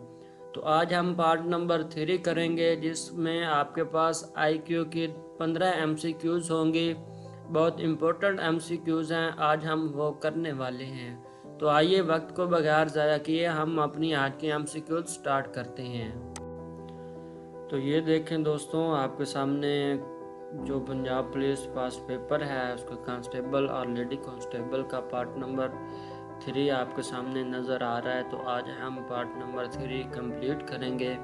तो आज हम पार्ट नंबर 3 करेंगे, जिसमें आपके पास IQ की 15 MCQs होंगी। बहुत इम्पोर्टेंट MCQs हैं, आज हम वो करने वाले हैं। तो आइए वक्त को बगैर ज़ाया किए हम अपनी आज की MCQs स्टार्ट करते हैं। तो ये देखें दोस्तों, आपके सामने जो पंजाब पुलिस पास पेपर है उसका कांस्टेबल और लेडी कांस्टेबल का पार्ट नंबर 3 आपके सामने नज़र आ रहा है। तो आज हम पार्ट नंबर 3 कंप्लीट करेंगे।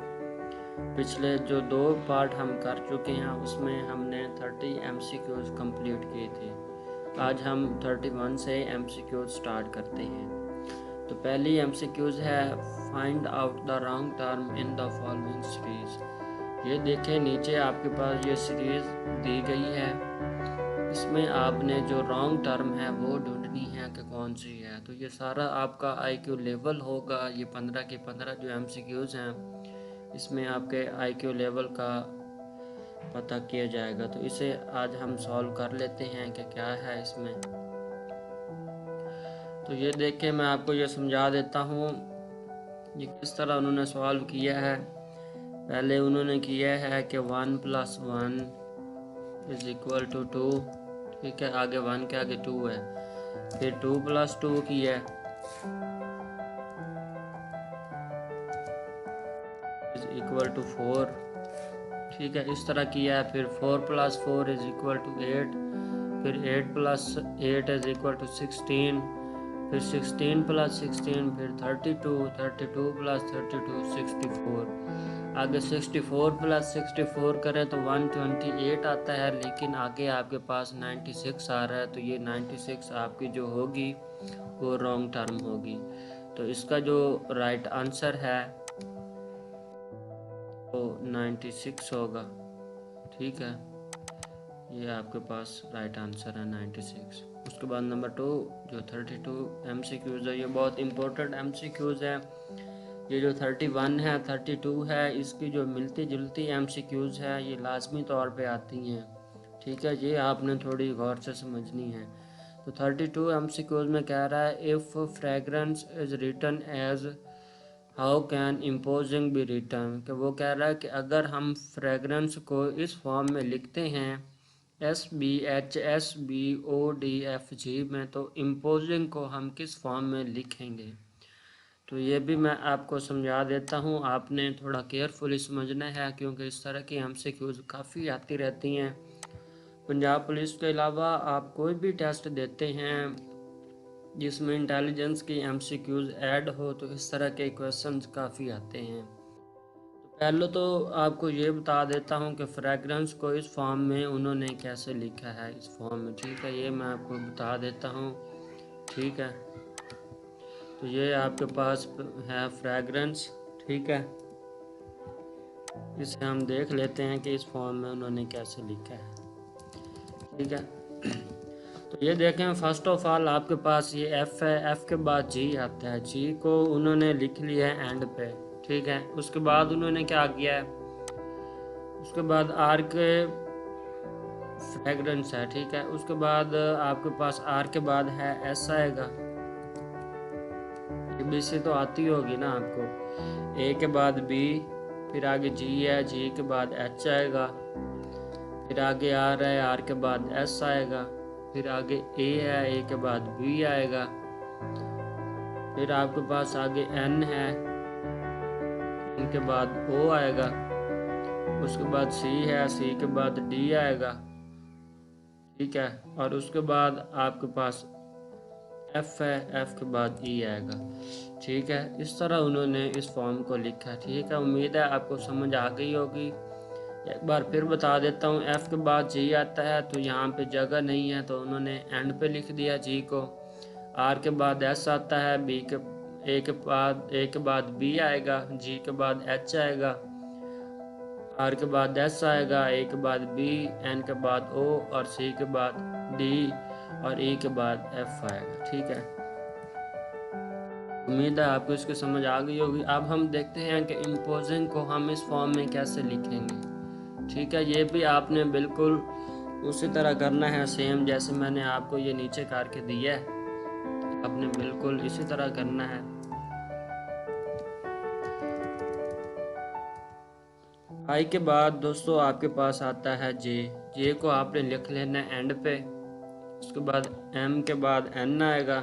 पिछले जो 2 पार्ट हम कर चुके हैं उसमें हमने 30 MCQs कंप्लीट किए थे। आज हम 31 से MCQs स्टार्ट करते हैं। तो पहली MCQs है find out the wrong term in the following series. ये देखें नीचे आपके पास ये सीरीज दी गई है, इसमें आपने जो रॉन्ग टर्म है वो ढूंढनी है कि कौन सी है। तो ये सारा आपका IQ लेवल होगा। ये 15 के 15 जो MCQs हैं इसमें आपके IQ लेवल का पता किया जाएगा। तो इसे आज हम सॉल्व कर लेते हैं कि क्या है इसमें। तो ये देखें, मैं आपको ये समझा देता हूँ ये किस तरह उन्होंने सॉल्व किया है। पहले उन्होंने किया है कि 1 + 1 = 2, ठीक है। आगे 1 के आगे 2 है। फिर 2 + 2 किया = 4, ठीक है। इस तरह किया है। फिर 4 + 4 = 8, फिर 8 + 8 = 16, फिर 16 + 16, फिर 32, 32 + 32 64। आगे 64 + 64 करें तो 128 आता है, लेकिन आगे आपके पास 96 आ रहा है। तो ये 96 आपकी जो होगी वो रॉन्ग टर्म होगी। तो इसका जो राइट आंसर है वो 96 होगा, ठीक है। ये आपके पास राइट आंसर है 96। उसके बाद नंबर 2 जो 32 MCQs है, ये बहुत इंपॉर्टेंट MCQs है। ये जो 31 है 32 है, इसकी जो मिलती जुलती MCQs है ये लाजमी तौर पे आती हैं, ठीक है। ये आपने थोड़ी गौर से समझनी है। तो 32 MCQs में कह रहा है if fragrance is written as how can imposing be written, कि वो कह रहा है कि अगर हम फ्रेगरेंस को इस फॉर्म में लिखते हैं SBHSBODFG में, तो इम्पोजिंग को हम किस फॉर्म में लिखेंगे। तो ये भी मैं आपको समझा देता हूँ, आपने थोड़ा केयरफुली समझना है क्योंकि इस तरह की MCQs काफ़ी आती रहती हैं। पंजाब पुलिस के अलावा आप कोई भी टेस्ट देते हैं जिसमें इंटेलिजेंस की MCQs ऐड हो तो इस तरह के क्वेश्चंस काफ़ी आते हैं। तो पहले तो आपको ये बता देता हूँ कि फ्रेगरेंस को इस फॉर्म में उन्होंने कैसे लिखा है, इस फॉर्म में, ठीक है। ये मैं आपको बता देता हूँ, ठीक है। तो ये आपके पास है फ्रेगरेंस, ठीक है। इसे हम देख लेते हैं कि इस फॉर्म में उन्होंने कैसे लिखा है, ठीक है। तो ये देखें, फर्स्ट ऑफ ऑल आपके पास ये F है, F के बाद G आता है। G को उन्होंने लिख लिया है एंड पे, ठीक है। उसके बाद उन्होंने क्या किया है, उसके बाद R के फ्रेगरेंस है, ठीक है। उसके बाद आपके पास R के बाद है S आएगा। ABC तो आती होगी ना आपको। A के बाद B, फिर आगे G है, G के बाद H आएगा, फिर आगे R है, R के बाद S आएगा, फिर आगे A है, A के बाद B आएगा, फिर आपके पास आगे N है, N के बाद O आएगा, उसके बाद C है, C के बाद D आएगा, ठीक है। और उसके बाद आपके पास F है, F के बाद E आएगा, ठीक है। इस तरह उन्होंने इस फॉर्म को लिखा, ठीक है। उम्मीद है आपको समझ आ गई होगी। एक बार फिर बता देता हूँ, F के बाद G आता है तो यहाँ पे जगह नहीं है तो उन्होंने एंड पे लिख दिया G को। R के बाद S आता है, A के बाद B आएगा, G के बाद H आएगा, R के बाद S आएगा, A के बाद B, N के बाद O और C के बाद D और E के बाद F आएगा, ठीक है। उम्मीद है आपको इसकी समझ आ गई होगी। अब हम देखते हैं कि इम्पोजिंग को हम इस फॉर्म में कैसे लिखेंगे, ठीक है। ये भी आपने बिल्कुल उसी तरह करना है, सेम जैसे मैंने आपको ये नीचे करके दिया है, आपने बिल्कुल इसी तरह करना है। I के बाद दोस्तों आपके पास आता है J को आपने लिख लेना है एंड पे। उसके बाद M के बाद N आएगा,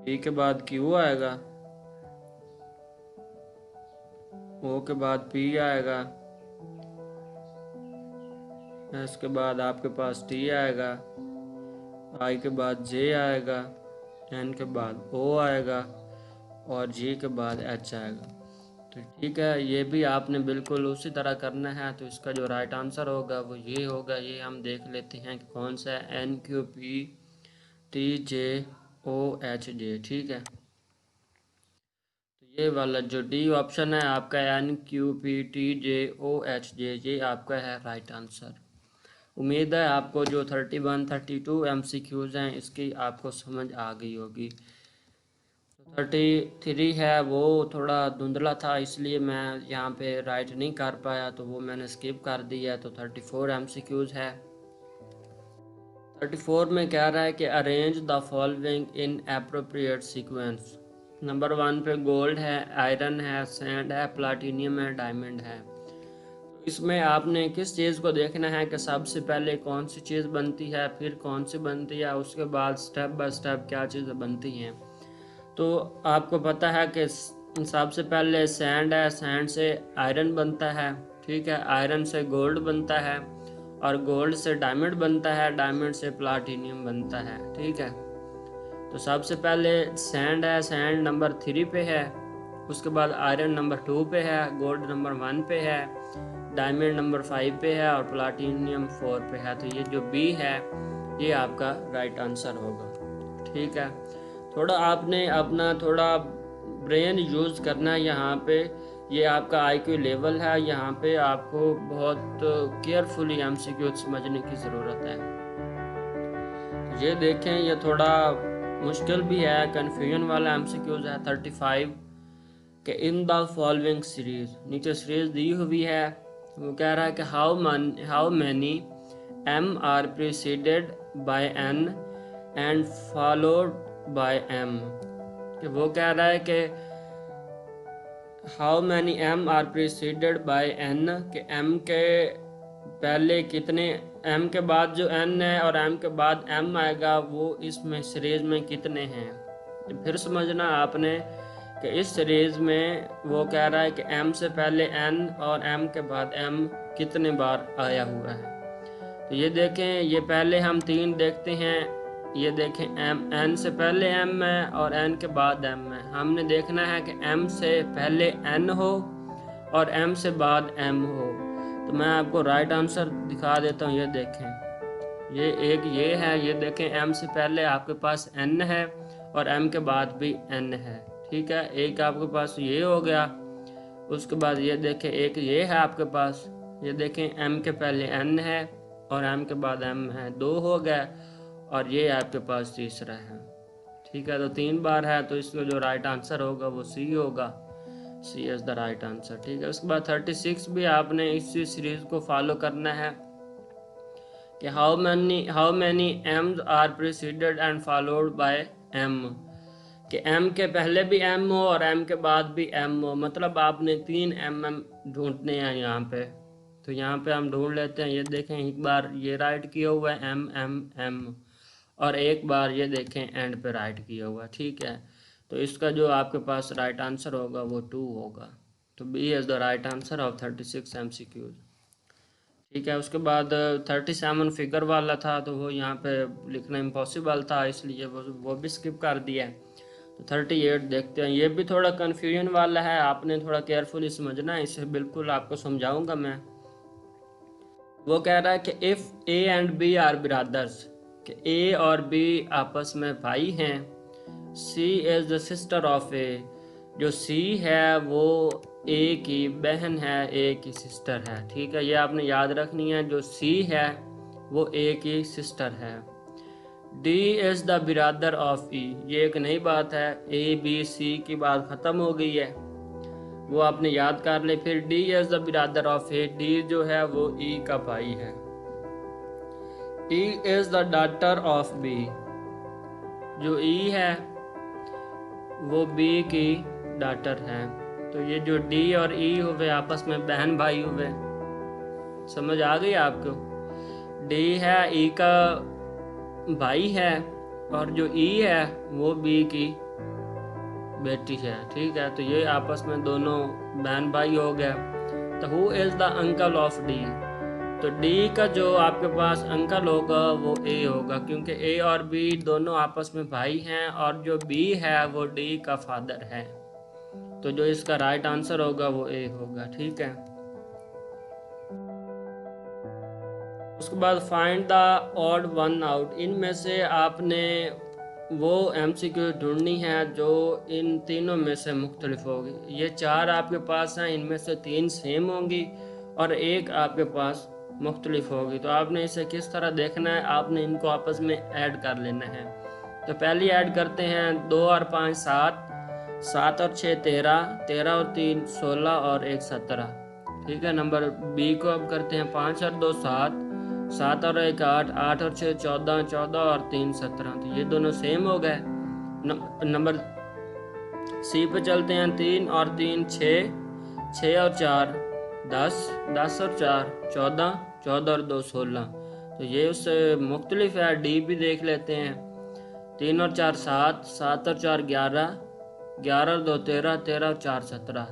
P के बाद Q आएगा, ओ के बाद पी आएगा, इसके बाद आपके पास टी आएगा, आई के बाद जे आएगा, एन के बाद ओ आएगा और जी के बाद एच आएगा। तो ठीक है, ये भी आपने बिल्कुल उसी तरह करना है। तो इसका जो राइट आंसर होगा वो ये होगा। ये हम देख लेते हैं कि कौन सा है, एन क्यू पी टी जे ओ एच जे। ठीक है, तो ये वाला जो डी ऑप्शन है आपका, एन क्यू पी टी जे ओ एच जे, ये आपका है राइट आंसर। उम्मीद है आपको जो 31 32 MCQs हैं इसकी आपको समझ आ गई होगी। 33 है वो थोड़ा धुंधला था, इसलिए मैं यहाँ पे राइट नहीं कर पाया, तो वो मैंने स्किप कर दिया है। तो 34 MCQs है। 34 में कह रहा है कि arrange the following in appropriate sequence. Number 1 पे गोल्ड है, आयरन है, सैंड है, प्लाटिनियम है, डायमंड है। तो इसमें आपने किस चीज़ को देखना है कि सबसे पहले कौन सी चीज़ बनती है, फिर कौन सी बनती है, उसके बाद स्टेप बाय स्टेप क्या चीज़ें बनती हैं। तो आपको पता है कि सबसे पहले सैंड है, सैंड से आयरन बनता है। ठीक है, आयरन से गोल्ड बनता है और गोल्ड से डायमंड बनता है, डायमंड से प्लाटिनियम बनता है। ठीक है, तो सबसे पहले सैंड है, सैंड नंबर 3 पे है। उसके बाद आयरन नंबर 2 पे है, गोल्ड नंबर 1 पे है, डायमंड नंबर 5 पे है और प्लाटिनियम 4 पे है। तो ये जो बी है ये आपका राइट आंसर होगा। ठीक है, थोड़ा आपने अपना थोड़ा ब्रेन यूज़ करना है यहाँ पे। ये आपका IQ लेवल है, यहाँ पे आपको बहुत केयरफुली MCQ समझने की ज़रूरत है। ये देखें, ये थोड़ा मुश्किल भी है, कन्फ्यूजन वाला MCQs है। 35 के इन द फॉलोइंग सीरीज, नीचे सीरीज दी हुई है। वो कह रहा है कि how many M are preceded by N and followed by M। कि वो कह रहा है कि how many M are preceded by N, कि M के पहले कितने, M के बाद जो N है और M के बाद M आएगा वो इसमें सीरीज में कितने हैं। तो फिर समझना आपने कि इस सीरीज में वो कह रहा है कि M से पहले N और M के बाद M कितने बार आया हुआ है। तो ये देखें, ये पहले हम 3 देखते हैं। ये देखें, N से पहले M है और N के बाद M है। हमने देखना है कि M से पहले N हो और M से बाद M हो। तो मैं आपको राइट आंसर दिखा देता हूँ। ये देखें, ये एक ये है, ये देखें, M से पहले आपके पास N है और M के बाद भी N है। ठीक है, एक आपके पास ये हो गया। उसके बाद ये देखें, एक ये है आपके पास, ये देखें, M के पहले N है और M के बाद M है, 2 हो गए। और ये आपके पास तीसरा है। ठीक है, तो 3 बार है, तो इसका जो राइट आंसर होगा वो C होगा। C is the right answer. ठीक है, उसके बाद 36 भी आपने इसी सीरीज को फॉलो करना है कि how many M's are preceded and followed by M। कि M के पहले भी M हो और M के बाद भी M हो, मतलब आपने 3 MM ढूंढने हैं यहाँ पे। तो यहाँ पे हम ढूंढ लेते हैं। ये देखें, एक बार ये राइट किया हुआ है M और एक बार ये देखें एंड पे राइट किया हुआ है। ठीक है, तो इसका जो आपके पास राइट आंसर होगा वो 2 होगा। तो B is the right answer of 36 MCQs। ठीक है, उसके बाद 37 फिगर वाला था, तो वो यहाँ पे लिखना इम्पॉसिबल था, इसलिए वो भी स्किप कर दिया है। तो 38 देखते हैं। ये भी थोड़ा कन्फ्यूजन वाला है, आपने थोड़ा केयरफुली समझना है, इसे बिल्कुल आपको समझाऊंगा मैं। वो कह रहा है कि if A and B are brothers, कि A और B आपस में भाई हैं। C is the sister of A, जो C है वो A की बहन है, A की सिस्टर है। ठीक है, ये आपने याद रखनी है, जो C है वो A की सिस्टर है। D is the brother of E, ये एक नई बात है, A B C की बात ख़त्म हो गई है, वो आपने याद कर ले। फिर D is the brother of A, D जो है वो E का भाई है। E is the daughter of B, जो E है वो B की डॉटर है। तो ये जो D और E हुए आपस में बहन भाई हुए, समझ आ गई आपको। D है E का भाई है और जो E है वो B की बेटी है, ठीक है। तो ये आपस में दोनों बहन भाई हो गए। तो who is the uncle of D, तो डी का जो आपके पास अंकल होगा वो ए होगा, क्योंकि ए और बी दोनों आपस में भाई हैं और जो बी है वो डी का फादर है। तो जो इसका राइट आंसर होगा वो ए होगा, ठीक है। उसके बाद find the odd one out, इनमें से आपने वो एमसीक्यू ढूंढनी है जो इन तीनों में से मुख्तलिफ होगी। ये 4 आपके पास हैं, इनमें से 3 सेम होंगी और एक आपके पास मुख्तलिफ होगी। तो आपने इसे किस तरह देखना है, आपने इनको आपस में ऐड कर लेना है। तो पहली ऐड करते हैं 2 और 5 7, 7 और 6 13, 13 और 3 16 और 1 17, ठीक है। नंबर बी को अब करते हैं 5 और 2 7, 7 और 1 8, 8 और 6 14, 14 और 3 17। तो ये दोनों सेम हो गए। नंबर सी पे चलते हैं 3 और 3 6, 6 और 4 10, 10 और 4 14, 14 और 2 16। तो ये उससे मुख्तलिफ है। डी भी देख लेते हैं 3 और 4 7, 7 और 4 11, 11 और 2 13, 13 और 4 17।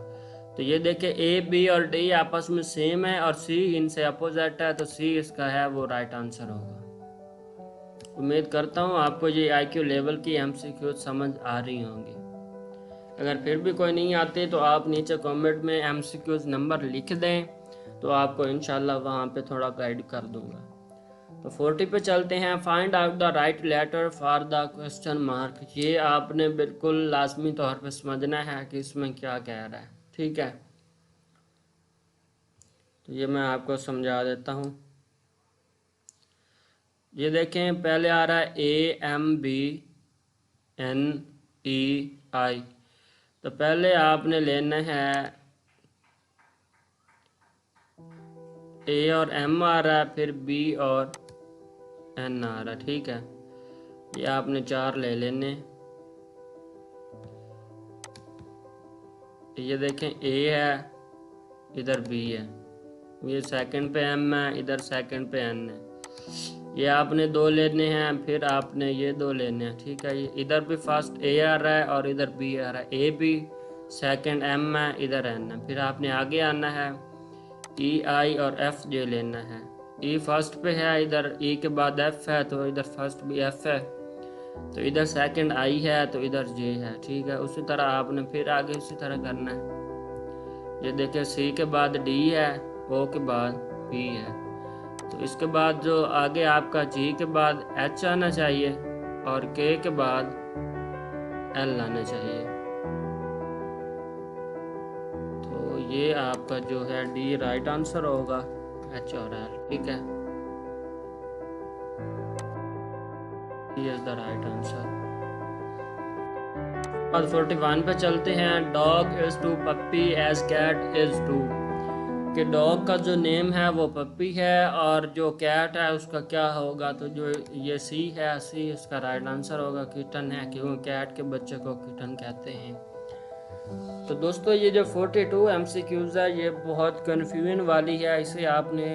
तो ये देखें ए बी और डी आपस में सेम है और सी इनसे अपोजिट है, तो सी इसका है वो राइट आंसर होगा। उम्मीद करता हूँ आपको ये आईक्यू लेवल की एमसीक्यू समझ आ रही होंगी। अगर फिर भी कोई नहीं आती तो आप नीचे कमेंट में एमसीक्यूज नंबर लिख दें, तो आपको इंशाल्लाह वहाँ पे थोड़ा गाइड कर दूंगा। तो 40 पे चलते हैं। Find out the right letter for the question mark, ये आपने बिल्कुल लाजमी तौर पे समझना है कि इसमें क्या कह रहा है, ठीक है। तो ये मैं आपको समझा देता हूँ। ये देखें पहले आ रहा है AMBNEI, तो पहले आपने लेना है ए और एम आ रहा है, फिर बी और एन आ रहा है, ठीक है। ये आपने 4 ले लेने। ये देखें ए है, इधर बी है, ये सेकंड पे एम है, इधर सेकंड पे एन है। ये आपने 2 लेने हैं, फिर आपने ये 2 लेने हैं, ठीक है। ये इधर भी फर्स्ट ए आ रहा है और इधर बी आ रहा है। ए बी, सेकंड एम है, इधर एन है। फिर आपने आगे आना है ई आई और एफ जे लेना है। ई फर्स्ट पे है, इधर ई के बाद एफ है, तो इधर फर्स्ट भी एफ है, तो इधर सेकंड आई है, तो इधर जे है, ठीक है। उसी तरह आपने फिर आगे उसी तरह करना है। ये देखिए सी के बाद डी है, ओ के बाद पी है, तो इसके बाद जो आगे आपका जी के बाद एच आना चाहिए और के के बाद एल आना चाहिए। तो ये आपका जो है डी राइट आंसर होगा, एच और एल, ठीक है। ये इज द राइट आंसर। अब 41 पे चलते हैं। Dog is to puppy as cat is to, कि डॉग का जो नेम है वो पप्पी है और जो कैट है उसका क्या होगा। तो जो ये सी है, सी इसका राइट आंसर होगा, किटन है, क्योंकि कैट के बच्चे को किटन कहते हैं। तो दोस्तों ये जो 42 एमसीक्यूज है ये बहुत कन्फ्यूजन वाली है, इसे आपने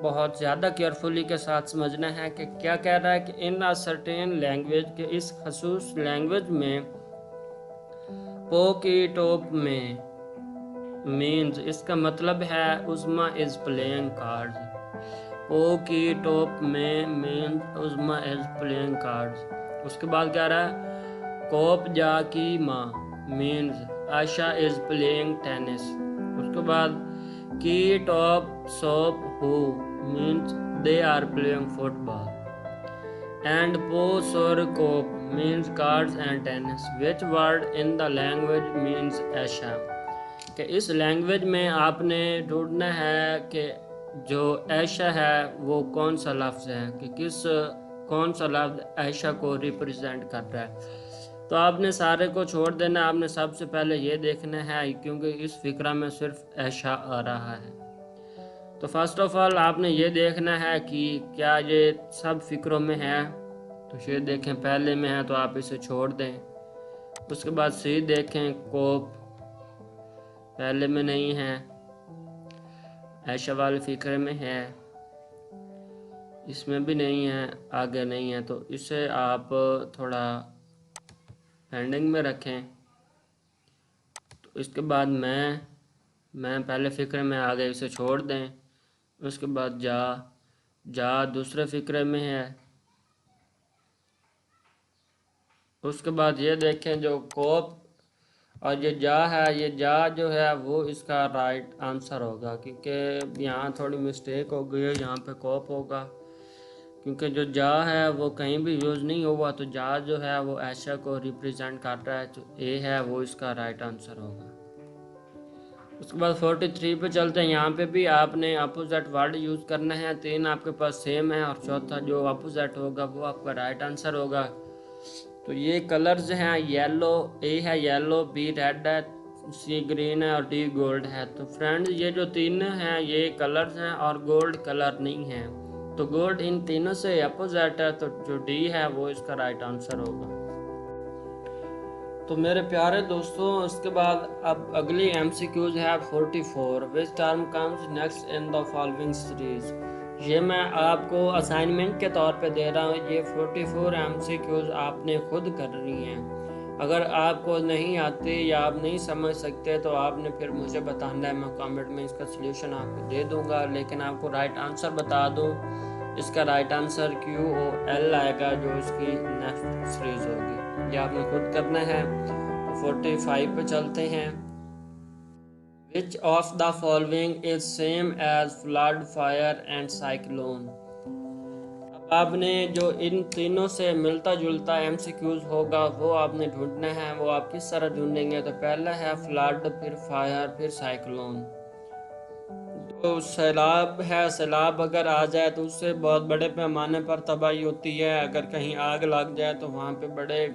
बहुत ज़्यादा केयरफुली के साथ समझना है कि क्या कह रहा है कि इन अ सर्टेन लैंग्वेज, के इस खसूस लैंग्वेज में पो की टॉप में मीन्स, इसका मतलब है उज़मा इज़ प्लेइंग कार्ड्स। पो की टॉप में means Uzma is playing cards. उसके बाद क्या रहा है, कोप जा की माँ means Asha is playing tennis. उसके बाद की टॉप सोप हु means they are playing football. And पो सोर कोप means cards and tennis. Which word in the language means Asha, कि इस लैंग्वेज में आपने ढूंढना है कि जो आयशा है वो कौन सा लफ्ज़ है, कि कौन सा लफ्ज़ आयशा को रिप्रेजेंट कर रहा है। तो आपने सारे को छोड़ देना, आपने सबसे पहले ये देखना है, क्योंकि इस फिक्रा में सिर्फ आयशा आ रहा है। तो फर्स्ट ऑफ ऑल आपने ये देखना है कि क्या ये सब फिक्रों में है। तो ये देखें पहले में है तो आप इसे छोड़ दें। उसके बाद सी देखें, कोप पहले में नहीं है, आयशा वाले फिक्रे में है, इसमें भी नहीं है, आगे नहीं है, तो इसे आप थोड़ा पेंडिंग में रखें। तो इसके बाद मैं पहले फ़िक्रे में आ गए, इसे छोड़ दें। उसके बाद जा जा दूसरे फ़िक्रे में है। उसके बाद ये देखें जो कोप और ये जा है, ये जा जो है वो इसका राइट आंसर होगा, क्योंकि यहाँ थोड़ी मिस्टेक हो गई है, यहाँ पे कोप होगा, क्योंकि जो जा है वो कहीं भी यूज़ नहीं हुआ, तो जा जो है वो ऐशा को रिप्रेजेंट कर रहा है, तो ए है वो इसका राइट आंसर होगा। उसके बाद 43 पे चलते हैं। यहाँ पे भी आपने अपोजिट वर्ड यूज़ करना है। 3 आपके पास सेम है और चौथा जो अपोजिट होगा वो आपका राइट आंसर होगा। तो ये कलर्स हैं, येलो, ए है येलो, बी रेड है, सी ग्रीन है और डी गोल्ड है। तो फ्रेंड्स ये जो तीन हैं ये कलर्स हैं और गोल्ड कलर नहीं है, तो गोल्ड इन तीनों से अपोजिट है, तो जो डी है वो इसका राइट आंसर होगा। तो मेरे प्यारे दोस्तों, उसके बाद अब अगली MCQs है 44। Which term comes next in the following series. ये मैं आपको असाइनमेंट के तौर पे दे रहा हूँ। ये 44 MCQs आपने खुद करनी है। अगर आपको नहीं आती या आप नहीं समझ सकते तो आपने फिर मुझे बताना है, मैं कमेंट में इसका सलूशन आपको दे दूंगा। लेकिन आपको राइट आंसर बता दूं, इसका राइट आंसर QOL आएगा, जो इसकी नेक्स्ट सीरीज होगी। ये आपने खुद करना है। तो 45 पे चलते हैं। Which of the following is same as flood, fire and cyclone? अब आपने जो इन तीनों से मिलता जुलता MCQs होगा वो आपने ढूंढना है। वो आप किस तरह ढूंढेंगे? तो पहला है फ्लड, फिर फायर, फिर साइक्लोन। तो सैलाब है, सैलाब अगर आ जाए तो उससे बहुत बड़े पैमाने पर तबाही होती है। अगर कहीं आग लग जाए तो वहाँ पे बड़े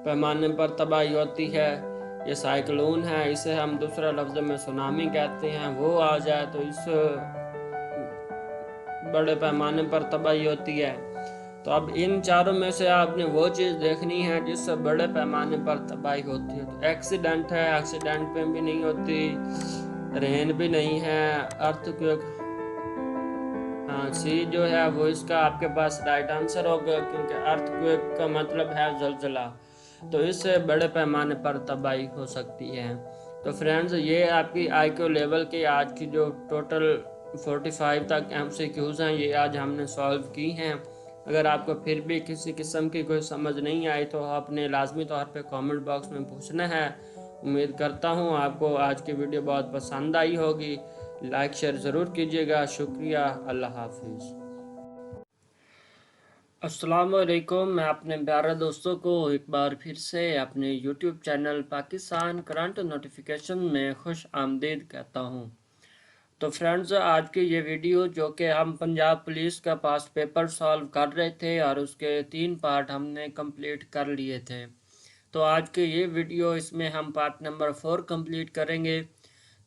पैमाने पर तबाही होती है। ये साइक्लोन है, इसे हम दूसरा लफ्ज़ में सुनामी कहते हैं। वो आ जाए तो इस बड़े पैमाने पर तबाही होती है। तो अब इन चारों में से आपने वो चीज़ देखनी है जिससे बड़े पैमाने पर तबाही होती है। तो एक्सीडेंट है, एक्सीडेंट पे भी नहीं होती। रेन भी नहीं है। अर्थक्वेक, हाँ, सी जो है वो इसका आपके पास राइट आंसर होगा, क्योंकि अर्थक्वेक का मतलब है जलजला। तो इससे बड़े पैमाने पर तबाही हो सकती है। तो फ्रेंड्स ये आपकी IQ लेवल की आज की जो टोटल 45 तक MCQs हैं ये आज हमने सॉल्व की हैं। अगर आपको फिर भी किसी किस्म की कोई समझ नहीं आई तो आपने लाजमी तौर पे कमेंट बॉक्स में पूछना है। उम्मीद करता हूँ आपको आज की वीडियो बहुत पसंद आई होगी। लाइक शेयर ज़रूर कीजिएगा। शुक्रिया। अल्लाह हाफिज़। अस्सलाम वालेकुम। मैं अपने प्यारे दोस्तों को एक बार फिर से अपने YouTube channel Pakistan current notification में खुश आमदीद कहता हूँ। तो फ्रेंड्स आज की ये वीडियो जो कि हम पंजाब पुलिस का पास्ट पेपर सॉल्व कर रहे थे और उसके 3 पार्ट हमने कंप्लीट कर लिए थे। तो आज की ये वीडियो इसमें हम पार्ट नंबर 4 कंप्लीट करेंगे।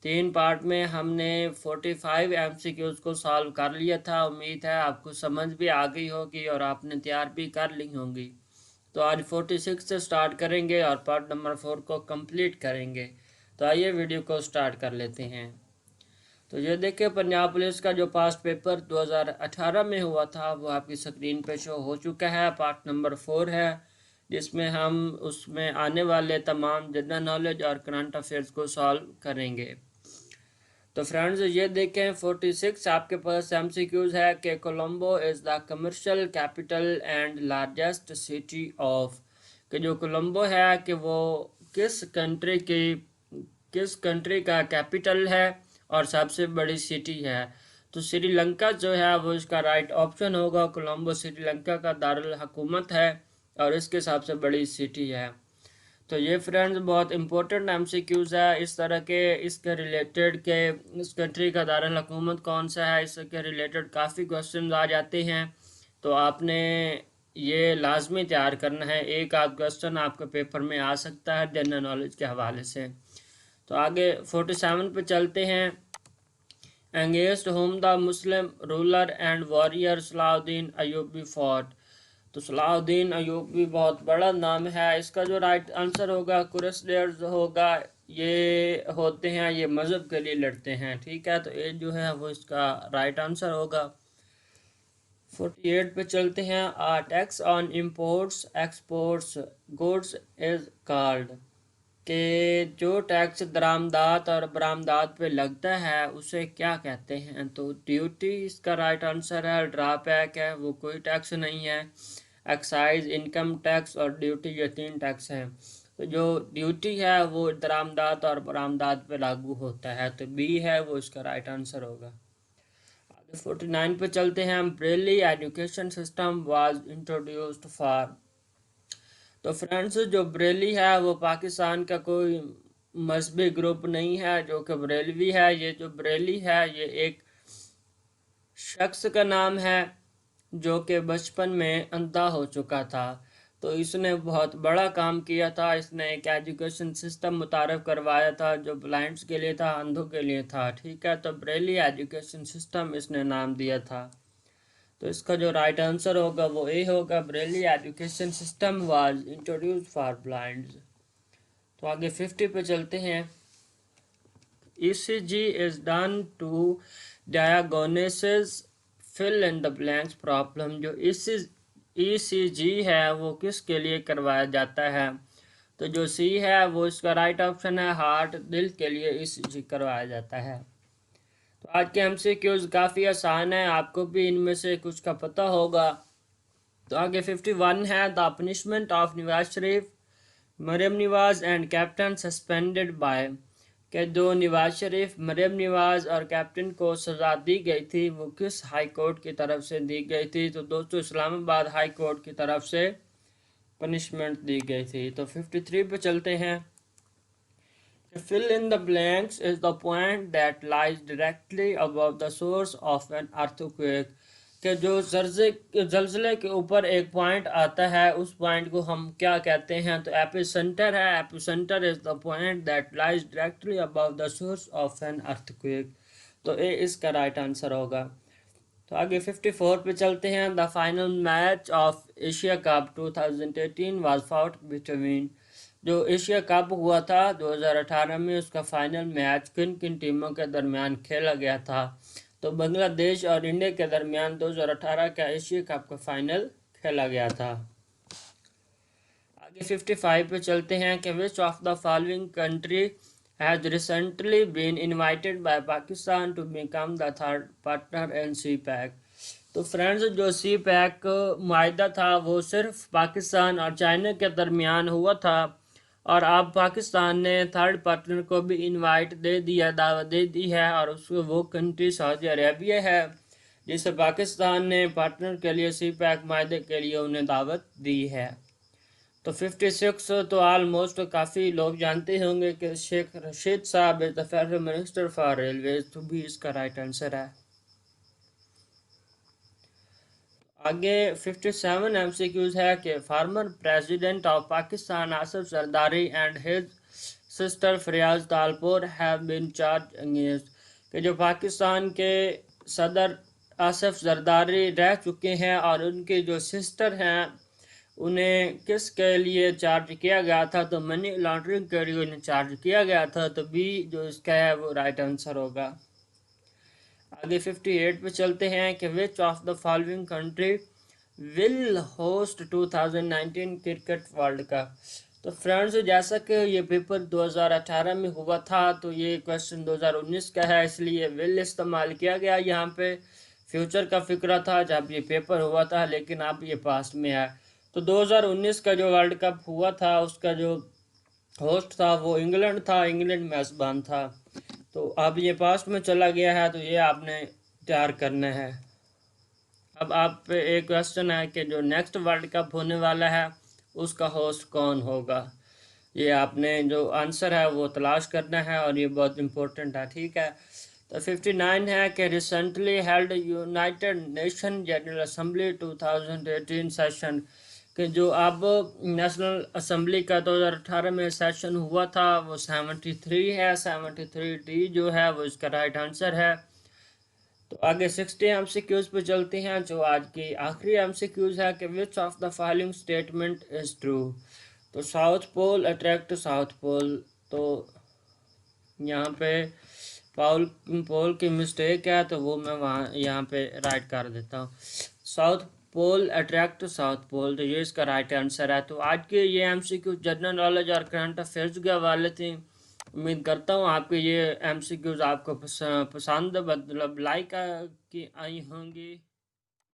3 पार्ट में हमने 45 MCQs को सॉल्व कर लिया था। उम्मीद है आपको समझ भी आ गई होगी और आपने तैयार भी कर ली होंगी। तो आज 46 से स्टार्ट करेंगे और पार्ट नंबर 4 को कंप्लीट करेंगे। तो आइए वीडियो को स्टार्ट कर लेते हैं। तो ये देखिए पंजाब पुलिस का जो पास्ट पेपर 2018 में हुआ था वो आपकी स्क्रीन पे शो हो चुका है। पार्ट नंबर 4 है जिसमें हम उसमें आने वाले तमाम जनरल नॉलेज और करंट अफेयर्स को सॉल्व करेंगे। तो फ्रेंड्स ये देखें 46 आपके पास MCQs है कि Colombo is the commercial capital and largest city of, कि जो कोलंबो है कि वो किस कंट्री का कैपिटल है और सबसे बड़ी सिटी है। तो श्रीलंका जो है वो इसका राइट ऑप्शन होगा। कोलंबो श्रीलंका का दारुल हुकूमत है और इसके सबसे बड़ी सिटी है। तो ये फ्रेंड्स बहुत इंपॉर्टेंट MCQs है इस तरह के, इसके रिलेटेड के इस कंट्री का दारुल हुकूमत कौन सा है, इसके रिलेटेड काफ़ी क्वेश्चन आ जाते हैं। तो आपने ये लाजमी तैयार करना है। एक आध क्वेश्चन आपके पेपर में आ सकता है जनरल नॉलेज के हवाले से। तो आगे 47 पे चलते हैं। Against whom the Muslim ruler and warrior Salahuddin Ayubi fought. तो सलाहुद्दीन अयूबी बहुत बड़ा नाम है। इसका जो राइट आंसर होगा क्रूसेडर्स होगा। ये होते हैं, ये मज़हब के लिए लड़ते हैं, ठीक है। तो ये जो है वो इसका राइट आंसर होगा। 48 पे चलते हैं। Tax on imports exports goods is called. कि जो टैक्स दरामदात और बरामदात पे लगता है उसे क्या कहते हैं। तो ड्यूटी इसका राइट आंसर है। ड्रॉबैक है वो कोई टैक्स नहीं है। एक्साइज, इनकम टैक्स और ड्यूटी, ये 3 टैक्स हैं। तो जो ड्यूटी है वो दरामदात और बरामदात पे लागू होता है, तो बी है वो इसका राइट आंसर होगा। 49 पे चलते हैं। Braille education system was introduced for. तो फ्रेंड्स, जो ब्रेली है वो पाकिस्तान का कोई मजहबी ग्रुप नहीं है जो कि बरेलवी है। ये जो ब्रेली है ये एक शख्स का नाम है जो कि बचपन में अंधा हो चुका था। तो इसने बहुत बड़ा काम किया था। इसने एक एजुकेशन सिस्टम मुतारफ़ करवाया था जो ब्लाइंड्स के लिए था, अंधों के लिए था। ठीक है, तो ब्रेली एजुकेशन सिस्टम इसने नाम दिया था। तो इसका जो राइट आंसर होगा वो ए होगा। Braille education system was introduced for blinds. तो आगे 50 पे चलते हैं। ECG is done to diagnosis fill in the blanks problem. जो ECG है वो किसके लिए करवाया जाता है। तो जो सी है वो इसका राइट ऑप्शन है। हार्ट, दिल के लिए ECG करवाया जाता है। तो आज के MCQs काफ़ी आसान है, आपको भी इनमें से कुछ का पता होगा। तो आगे 51 है। The punishment of Nawaz Sharif, Maryam Nawaz and captain suspended by. कि जो नवाज शरीफ, मरियम नवाज और कैप्टन को सज़ा दी गई थी वो किस हाई कोर्ट की तरफ से दी गई थी। तो दोस्तों इस्लामाबाद हाई कोर्ट की तरफ से पनिशमेंट दी गई थी। तो 53 पे चलते हैं। Fill in the blanks is the point that lies directly above the source of an earthquake। कि जो जल्जले के ऊपर एक पॉइंट आता है उस पॉइंट को हम क्या कहते हैं। तो एपिसेंटर है। Epicentre is the point that lies directly above the source of an earthquake. तो ए इसका राइट आंसर होगा। तो आगे 54 पे चलते हैं। The final match of Asia cup 2018 was fought between. जो एशिया कप हुआ था 2018 में उसका फाइनल मैच किन किन टीमों के दरमियान खेला गया था। तो बांग्लादेश और इंडिया के दरमियान 2018 का एशिया कप का फाइनल खेला गया था। आगे 55 पे चलते हैं कि which of the following country has recently been invited by Pakistan to become the third partner in CPEC. तो फ्रेंड्स, जो सी पैक मुआहदा था वो सिर्फ पाकिस्तान और चाइना के दरमियान हुआ था, और अब पाकिस्तान ने थर्ड पार्टनर को भी इनवाइट दे दिया, दावत दे दी है, और उसको वो कंट्री सऊदी अरेबिया है जिसे पाकिस्तान ने पार्टनर के लिए सी पैक माहदे के लिए उन्हें दावत दी है। तो 56 तो ऑलमोस्ट काफ़ी लोग जानते होंगे कि शेख रशीद साहब is the federal minister for railways. तो भी इसका राइट आंसर है। आगे 57 MCQs है कि former president of Pakistan Asif Zardari and his sister Faryal Talpur have been charge against. कि जो पाकिस्तान के सदर आसिफ जरदारी रह चुके हैं और उनकी जो सिस्टर हैं उन्हें किसके लिए चार्ज किया गया था। तो मनी लॉन्ड्रिंग के लिए उन्हें चार्ज किया गया था। तो बी जो इसका है वो राइट आंसर होगा। आगे 58 पे चलते हैं कि which of the following country will host 2019 cricket world cup. तो फ्रेंड्स, जैसा कि ये पेपर 2018 में हुआ था तो ये क्वेश्चन 2019 का है, इसलिए विल इस्तेमाल किया गया। यहाँ पे फ्यूचर का फिक्र था जब ये पेपर हुआ था, लेकिन अब ये पास्ट में है। तो 2019 का जो वर्ल्ड कप हुआ था उसका जो होस्ट था वो इंग्लैंड था, इंग्लैंड मेज़बान था। तो अब ये पास्ट में चला गया है तो ये आपने तैयार करना है। अब आप पे एक क्वेश्चन है कि जो नेक्स्ट वर्ल्ड कप होने वाला है उसका होस्ट कौन होगा। ये आपने जो आंसर है वो तलाश करना है और ये बहुत इम्पोर्टेंट है। ठीक है, तो 59 है कि recently held United nation general assembly 2018 session. कि जो अब नेशनल असेंबली का 2018 में सेशन हुआ था वो 73 है। 73D जो है वो इसका राइट आंसर है। तो आगे 60 MCQs पे चलते हैं जो आज की आखिरी MCQs है कि which of the following statement is true. तो south pole attract south pole. तो यहाँ पे पोल की मिस्टेक है तो वो मैं वहाँ यहाँ पे राइट कर देता हूँ। South pole attract south pole, तो ये इसका राइट आंसर है। तो आज के ये एमसीक्यू जनरल नॉलेज और करंट अफेयर्स के हवाले थे। उम्मीद करता हूँ आपके ये एमसीक्यूज आपको पसंद मतलब लाइक की आई होंगी।